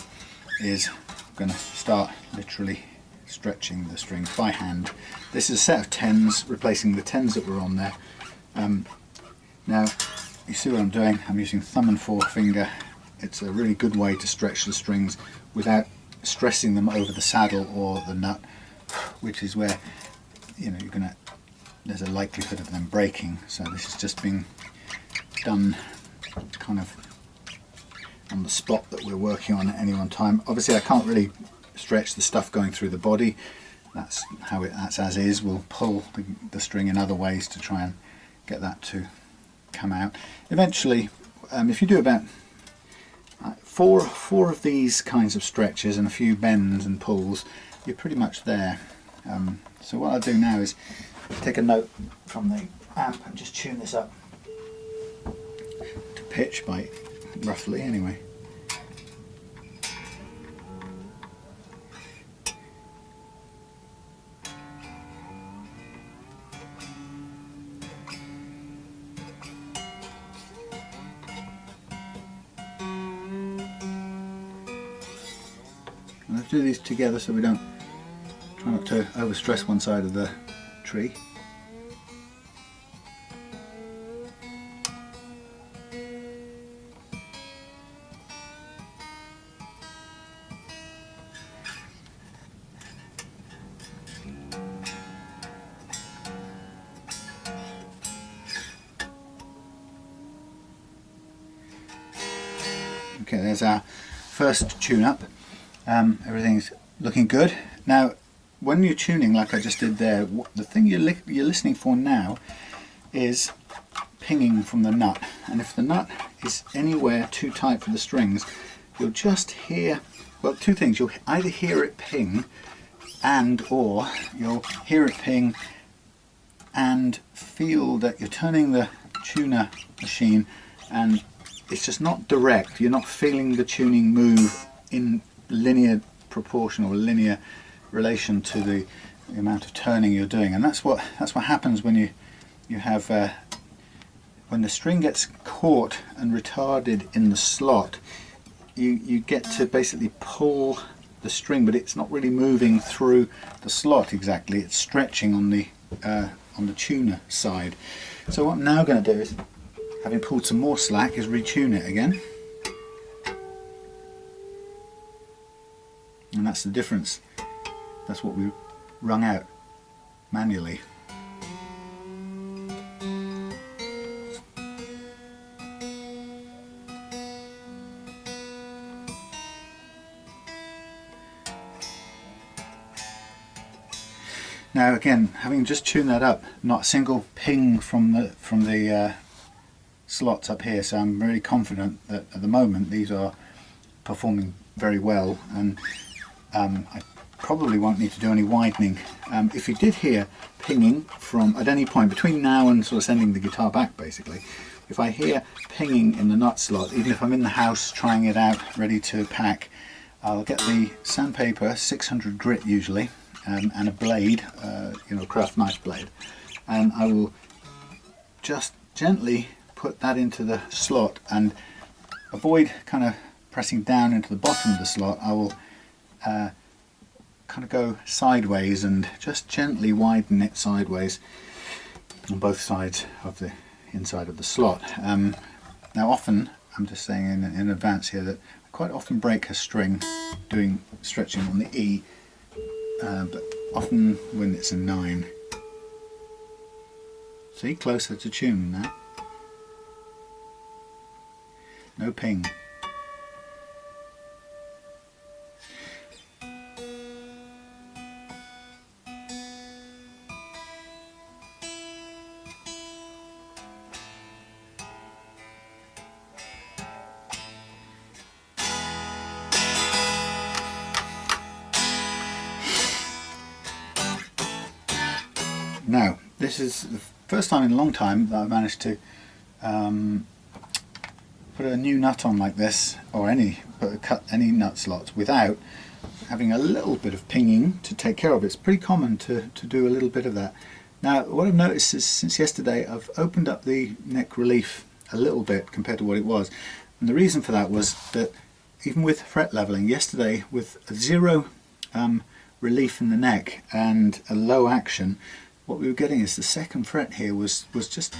is I'm going to start literally stretching the strings by hand. This is a set of 10s, replacing the 10s that were on there. Now, you see what I'm doing? I'm using thumb and forefinger. It's a really good way to stretch the strings without stressing them over the saddle or the nut, which is where, you know, there's a likelihood of them breaking. So this is just being done kind of on the spot that we're working on at any one time. Obviously I can't really stretch the stuff going through the body. That's as is. We'll pull the string in other ways to try and get that to come out. Eventually, if you do about four of these kinds of stretches and a few bends and pulls, you're pretty much there. So what I'll do now is take a note from the amp and just tune this up to pitch, by roughly anyway. Let's do these together so we don't try not to overstress one side of the tree. Okay, there's our first tune-up. Everything's looking good. Now, when you're tuning like I just did there, the thing you're listening for now is pinging from the nut. And if the nut is anywhere too tight for the strings, you'll just hear, well, two things. You'll either hear it ping, or you'll hear it ping and feel that you're turning the tuner machine and it's just not direct. You're not feeling the tuning move in linear proportion or linear relation to the amount of turning you're doing, and that's what happens when you have when the string gets caught and retarded in the slot. You get to basically pull the string, but it's not really moving through the slot exactly. It's stretching on the tuner side. So what I'm now going to do is, having pulled some more slack, is retune it again. And that's the difference. That's what we wrung out manually. Now again, having just tuned that up, not a single ping from the slots up here, so I'm very confident that at the moment these are performing very well, and I probably won't need to do any widening. If you did hear pinging from at any point between now and sort of sending the guitar back, basically, if I hear pinging in the nut slot, even if I'm in the house trying it out ready to pack, I'll get the sandpaper, 600 grit usually, and a blade, you know, a craft knife blade, and I will just gently put that into the slot and avoid kind of pressing down into the bottom of the slot. I will kind of go sideways and just gently widen it sideways on both sides of the inside of the slot. Now often, I'm just saying in advance here, that I quite often break a string doing stretching on the E, but often when it's a 9. See, closer to tune now. No ping. this is the first time in a long time that I've managed to put a new nut on like this, or cut any nut slots without having a little bit of pinging to take care of. It's pretty common to do a little bit of that. Now what I've noticed is since yesterday I've opened up the neck relief a little bit compared to what it was, and the reason for that was that even with fret leveling yesterday, with a zero relief in the neck and a low action, what we were getting is the second fret here was just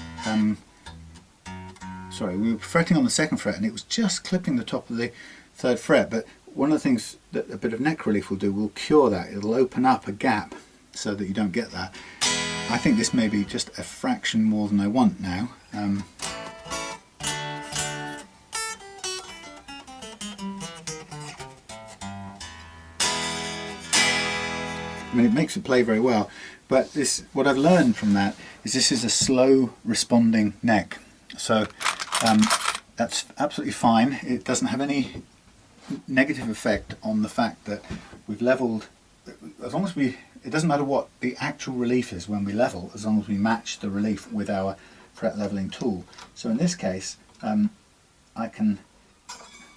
sorry, we were fretting on the second fret and it was just clipping the top of the third fret. But one of the things that a bit of neck relief will do will cure that. It'll open up a gap so that you don't get that. I think this may be just a fraction more than I want now. I mean, it makes it play very well, but what I've learned from that is this is a slow responding neck. So that's absolutely fine. It doesn't have any negative effect on the fact that we've leveled. As long as it doesn't matter what the actual relief is when we level, as long as we match the relief with our fret leveling tool. So in this case, I can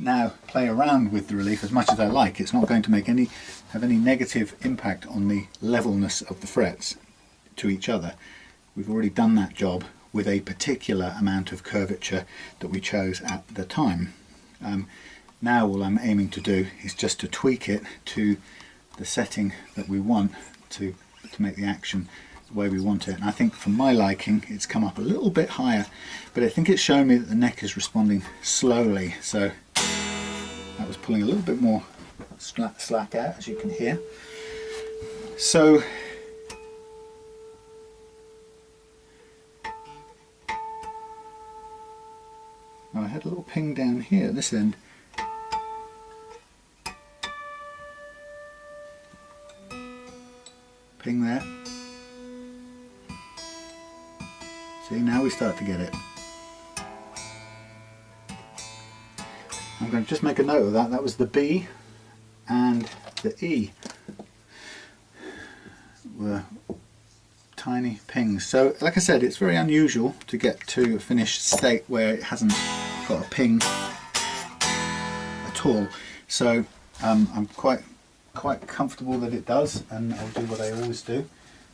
now play around with the relief as much as I like. It's not going to have any negative impact on the levelness of the frets to each other. We've already done that job with a particular amount of curvature that we chose at the time. Now all I'm aiming to do is just to tweak it to the setting that we want to make the action the way we want it. And I think for my liking it's come up a little bit higher, but I think it's shown me that the neck is responding slowly, so that was pulling a little bit more slack out, as you can hear. So I had a little ping down here at this end. Ping there. See, now we start to get it. I'm going to just make a note of that. That was the B and the E were tiny pings. So like I said, it's very unusual to get to a finished state where it hasn't got a ping at all. So I'm quite comfortable that it does, and I'll do what I always do,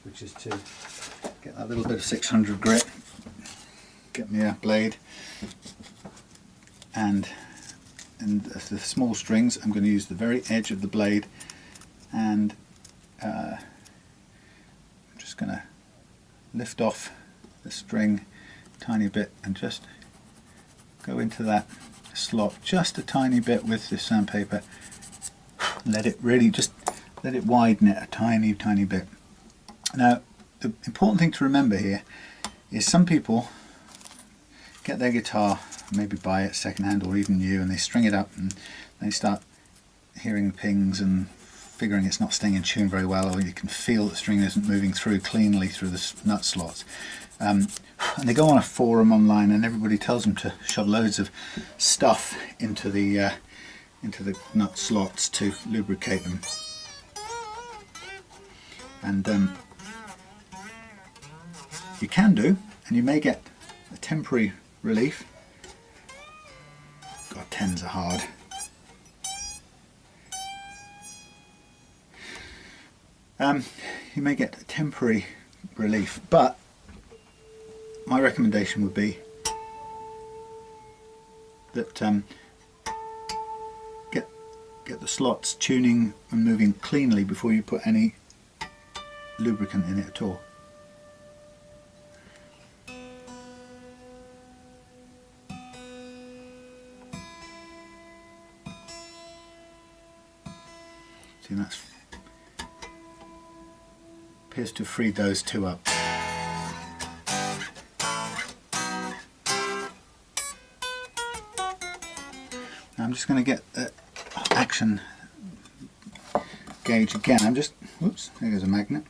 which is to get that little bit of 600 grit, get me a blade, and the small strings I'm going to use the very edge of the blade, and I'm just going to lift off the string a tiny bit and just go into that slot just a tiny bit with this sandpaper. Let it widen it a tiny bit. Now the important thing to remember here is some people get their guitar, maybe buy it secondhand or even new, and they string it up and they start hearing the pings and figuring it's not staying in tune very well, or you can feel the string isn't moving through cleanly through the nut slots. And they go on a forum online and everybody tells them to shove loads of stuff into the nut slots to lubricate them. And you can do, and you may get a temporary relief. God, 10s are hard. You may get a temporary relief, but my recommendation would be that get the slots tuning and moving cleanly before you put any lubricant in it at all. See, that's appears to have freed those two up. Now I'm just going to get the action gauge again. I'm just, whoops, there goes a magnet.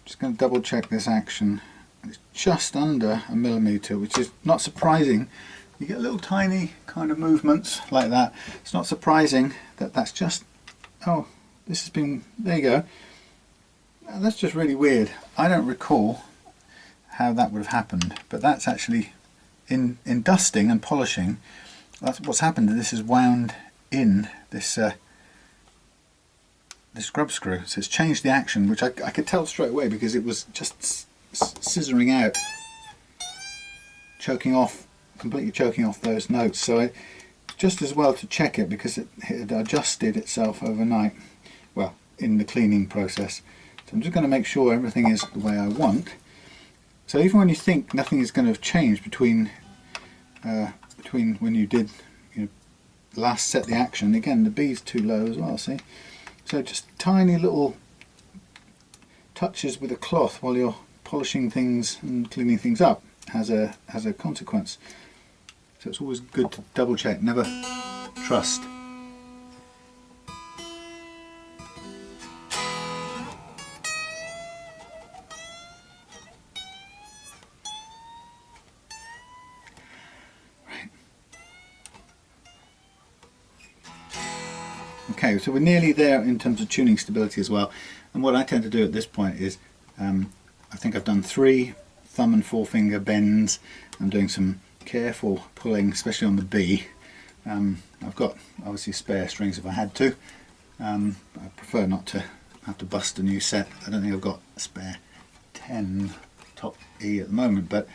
Just going to double check this action. It's just under a millimetre, which is not surprising. You get little tiny kind of movements like that. It's not surprising that that's just, oh, this has been, there you go. That's just really weird. I don't recall how that would have happened, but that's actually in dusting and polishing. That's what's happened. This is wound in this this grub screw, so it's changed the action, which I could tell straight away because it was just scissoring out, completely choking off those notes. So it's just as well to check it, because it had adjusted itself overnight, well, in the cleaning process. So I'm just going to make sure everything is the way I want. So even when you think nothing is going to have changed between when you did, last set the action, again the B's too low as well, see? So just tiny little touches with a cloth while you're polishing things and cleaning things up has a consequence. So it's always good to double check, never trust. Okay, so we're nearly there in terms of tuning stability as well, and what I tend to do at this point is I think I've done 3 thumb and forefinger bends. I'm doing some careful pulling, especially on the B. I've got obviously spare strings if I had to. I prefer not to have to bust a new set. I don't think I've got a spare 10 top E at the moment, but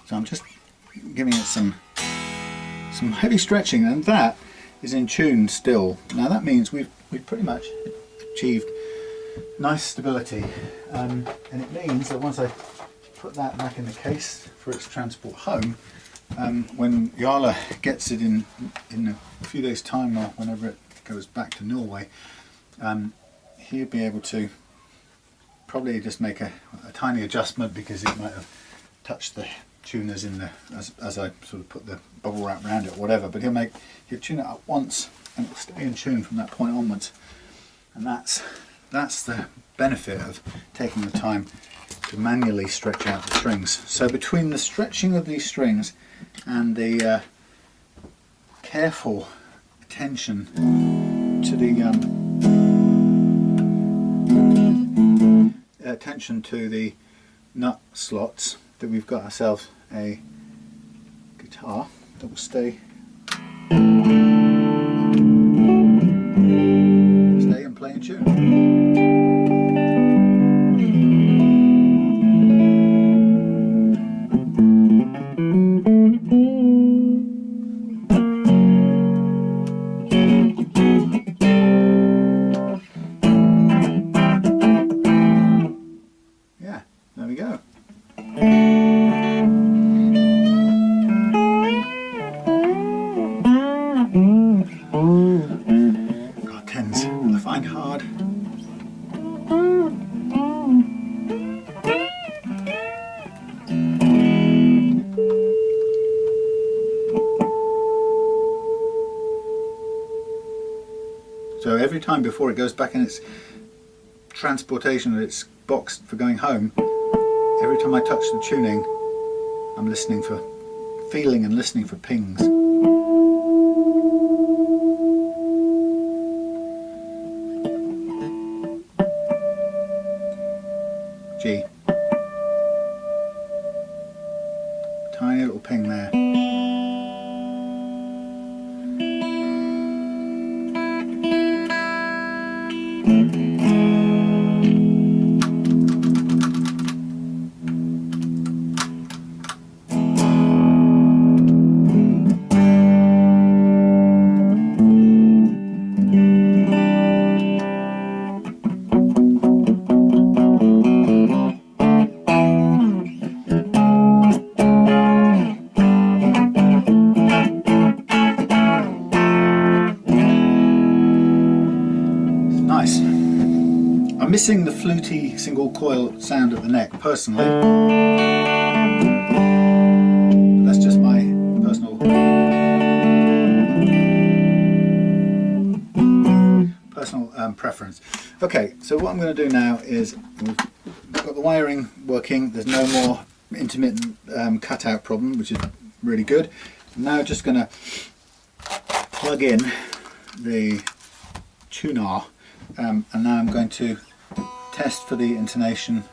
so I'm just giving it some heavy stretching, and that is in tune still. Now that means we've pretty much achieved nice stability, and it means that once I put that back in the case for its transport home, when Jarle gets it in a few days' time, or whenever it goes back to Norway, he'll be able to probably just make a tiny adjustment, because it might have touched the tuners in the as I sort of put the bubble wrap around it or whatever, but he'll tune it up once and it'll stay in tune from that point onwards. And that's the benefit of taking the time to manually stretch out the strings. So between the stretching of these strings and the careful attention to the nut slots, that we've got ourselves a guitar that will stay and play in tune. Yeah, there we go. God, 10s I find hard. So every time before it goes back in its transportation, its box for going home, every time I touch the tuning, I'm feeling and listening for pings. G. Tiny little ping there. I'm missing the fluty single coil sound at the neck personally. That's just my personal preference. Okay, so what I'm going to do now is, we've got the wiring working, there's no more intermittent cutout problem, which is really good. I'm now just going to plug in the tuner, and now I'm going to test for the intonation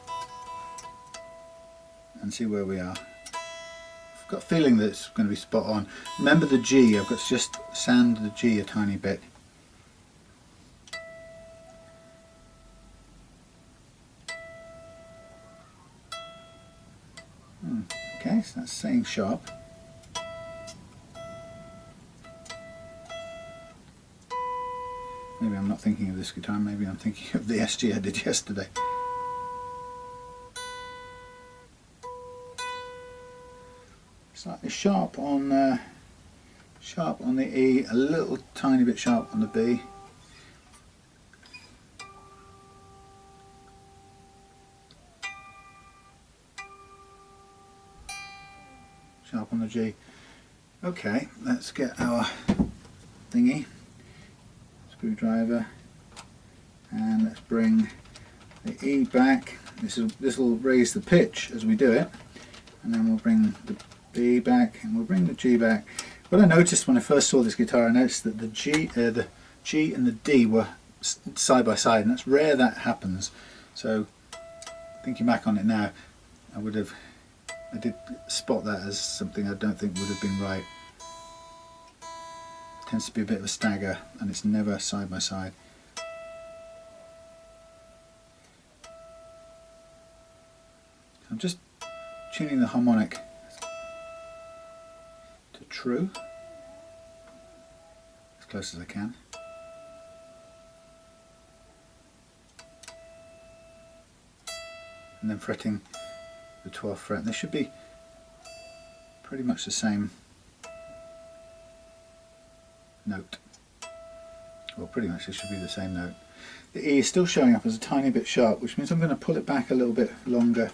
and see where we are. I've got a feeling that it's going to be spot on. Remember the G, I've got to just sand the G a tiny bit. Okay, so that's staying sharp. Maybe I'm not thinking of this guitar, maybe I'm thinking of the SG I did yesterday. Slightly sharp on the E, a little tiny bit sharp on the B. Sharp on the G. Okay, let's get our thingy, screwdriver, and let's bring the E back. This will raise the pitch as we do it, and then we'll bring the B back and we'll bring the G back. What I noticed when I first saw this guitar, I noticed that the G and the D were side by side, and that's rare that happens. So thinking back on it now, I did spot that as something I don't think would have been right. It tends to be a bit of a stagger, and it's never side by side. I'm just tuning the harmonic to true, as close as I can. And then fretting the 12th fret. They should be pretty much the same note. Well, pretty much it should be the same note. The E is still showing up as a tiny bit sharp, which means I'm going to pull it back a little bit longer.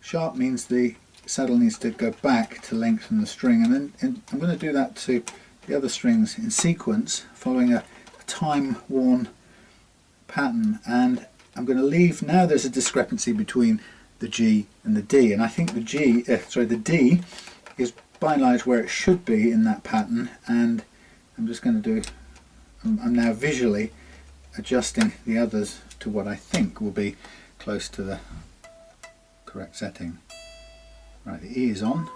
Sharp means the saddle needs to go back to lengthen the string, and then I'm going to do that to the other strings in sequence, following a time-worn pattern. And I'm going to leave, now there's a discrepancy between the G and the D, and I think the D is by and large where it should be in that pattern, and I'm just going to do, I'm now visually adjusting the others to what I think will be close to the correct setting. Right, the E is on,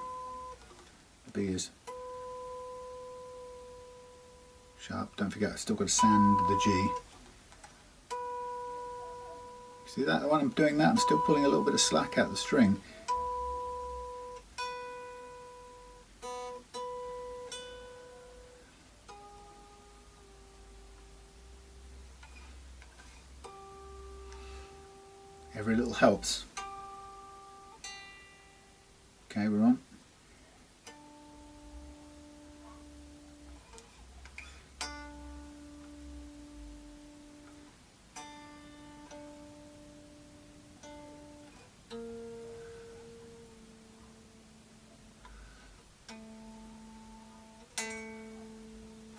the B is sharp. Don't forget, I've still got to sand the G. See that, when I'm doing that, I'm still pulling a little bit of slack out of the string. Every little helps. Okay, we're on.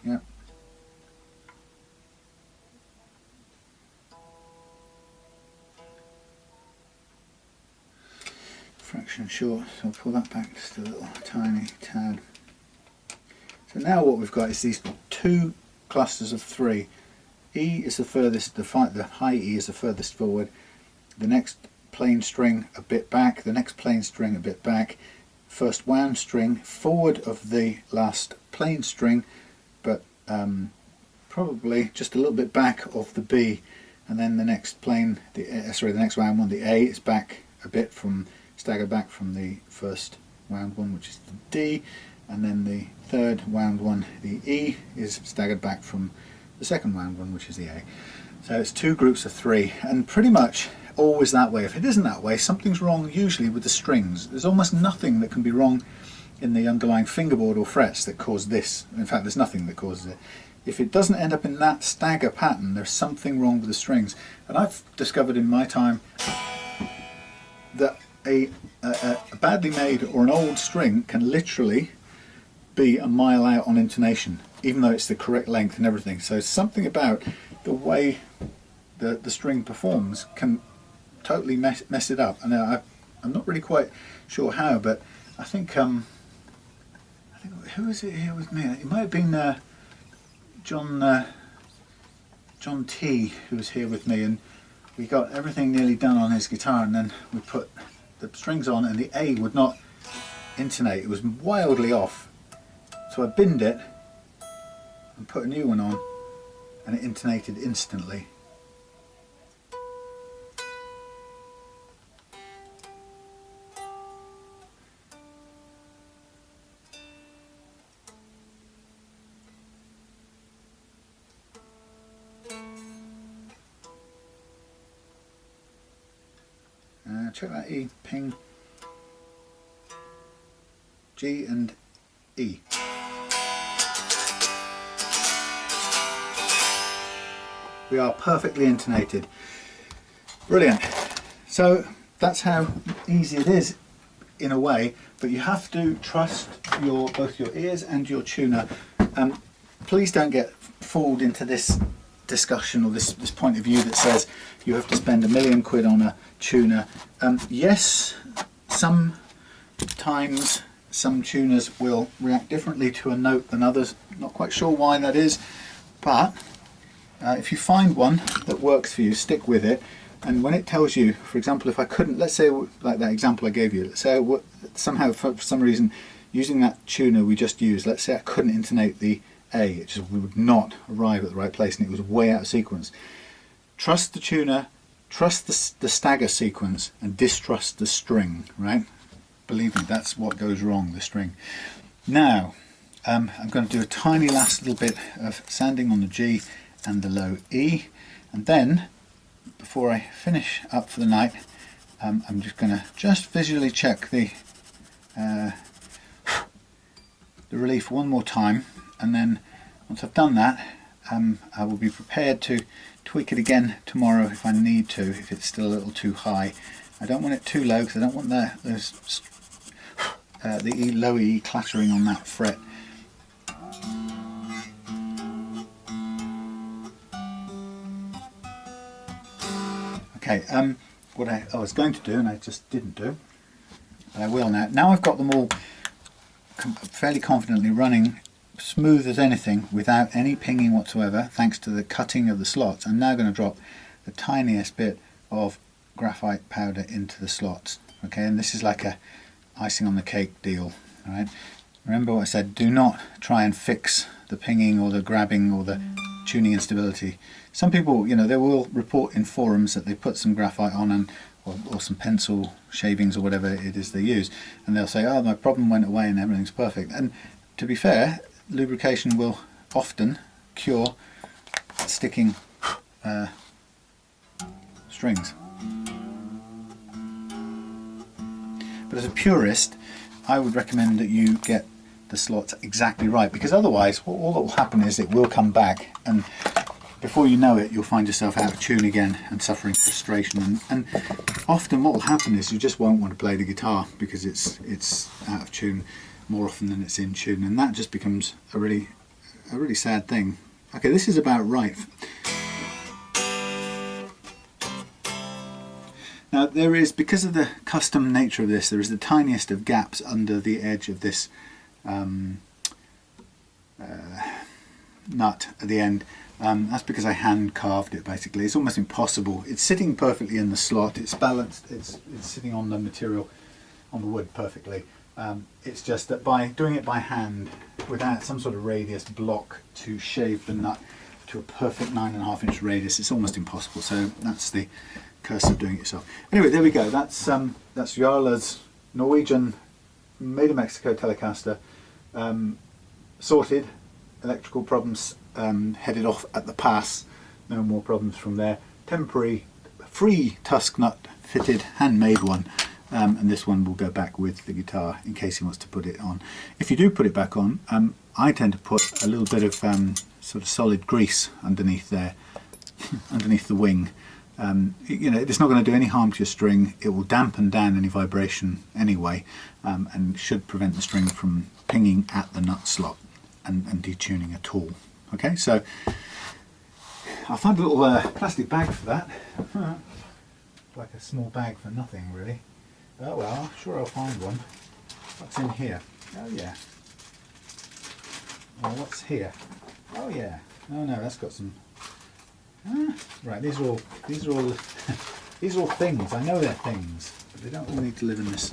Yep. Fraction short, so I'll pull that back just a little tiny tad. So now what we've got is these two clusters of three. E is the furthest, the high E is the furthest forward, the next plain string a bit back, the next plain string a bit back, first wound string forward of the last plain string, but probably just a little bit back of the B, and then the next plain, the next wound one, the A, is back a bit from, staggered back from the first wound one, which is the D, and then the third wound one, the E, is staggered back from the second wound one, which is the A. So it's two groups of three, and pretty much always that way. If it isn't that way, something's wrong usually with the strings. There's almost nothing that can be wrong in the underlying fingerboard or frets that cause this. In fact, there's nothing that causes it. If it doesn't end up in that stagger pattern, there's something wrong with the strings. And I've discovered in my time that a badly made or an old string can literally be a mile out on intonation, even though it's the correct length and everything. So something about the way the string performs can totally mess it up. And I'm not really quite sure how, but I think who was it here with me? It might have been John T, who was here with me, and we got everything nearly done on his guitar, and then we put the strings on and the A would not intonate. It was wildly off. So I binned it and put a new one on, and it intonated instantly. Check that E, ping, G and E. We are perfectly intonated. Brilliant. So that's how easy it is in a way, but you have to trust both your ears and your tuner. Please don't get fooled into this discussion or this point of view that says you have to spend £1 million on a tuner. Yes, sometimes some tuners will react differently to a note than others. Not quite sure why that is, but if you find one that works for you, stick with it. And when it tells you, for example, if I couldn't, let's say like that example I gave you, let's say somehow for some reason using that tuner we just used, let's say I couldn't intonate the A, it just would not arrive at the right place and it was way out of sequence. Trust the tuner, trust the stagger sequence, and distrust the string, right? Believe me, that's what goes wrong, the string. Now, I'm going to do a tiny last little bit of sanding on the G and the low E, and then, before I finish up for the night, I'm just going to visually check the relief one more time, and then once I've done that, I will be prepared to tweak it again tomorrow if I need to, if it's still a little too high. I don't want it too low because I don't want the low E clattering on that fret. Okay, what I was going to do and I just didn't do, but I will now. Now I've got them all fairly confidently running smooth as anything without any pinging whatsoever, thanks to the cutting of the slots. I'm now going to drop the tiniest bit of graphite powder into the slots. Okay, and this is like a icing on the cake deal. All right, remember what I said, do not try and fix the pinging or the grabbing or the tuning instability. Some people, you know, they will report in forums that they put some graphite on and or some pencil shavings or whatever it is they use, and they'll say, oh, my problem went away and everything's perfect. And to be fair, lubrication will often cure sticking strings. But as a purist, I would recommend that you get the slots exactly right, because otherwise all that will happen is it will come back, and before you know it you'll find yourself out of tune again and suffering frustration, and often what will happen is you just won't want to play the guitar because it's out of tune more often than it's in tune, and that just becomes a really sad thing. Okay, this is about right. Now there is, because of the custom nature of this, there is the tiniest of gaps under the edge of this nut at the end. That's because I hand carved it basically. It's almost impossible. It's sitting perfectly in the slot, it's balanced, it's sitting on the material, on the wood perfectly. It's just that by doing it by hand without some sort of radius block to shave the nut to a perfect 9.5-inch radius, it's almost impossible. So that's the curse of doing it yourself. Anyway, there we go. That's Jarle's Norwegian made in Mexico Telecaster, sorted, electrical problems headed off at the pass, no more problems from there. Temporary free tusk nut fitted handmade one. And this one will go back with the guitar in case he wants to put it on. If you do put it back on, I tend to put a little bit of sort of solid grease underneath there, underneath the wing. You know, it's not going to do any harm to your string. It will dampen down any vibration anyway, and should prevent the string from pinging at the nut slot and detuning at all. Okay, so I'll find a little plastic bag for that. Like a small bag for nothing really. Oh well, sure I'll find one. What's in here? Oh yeah. Oh, what's here? Oh yeah. Oh no, that's got some. Right, these are all These are all things. I know they're things, but they don't all need to live in this.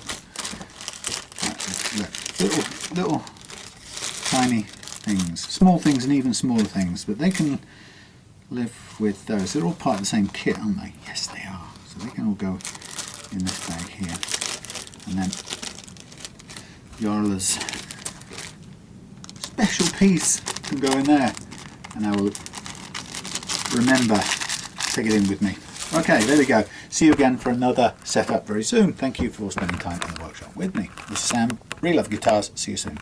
Look, little tiny things, small things and even smaller things, but they can live with those. They're all part of the same kit, aren't they? Yes, they are. So they can all go in this bag here, and then Jarle's special piece can go in there, and I will remember to take it in with me. Okay, there we go. See you again for another setup very soon. Thank you for spending time in the workshop with me. This is Sam, Real Love Guitars. See you soon.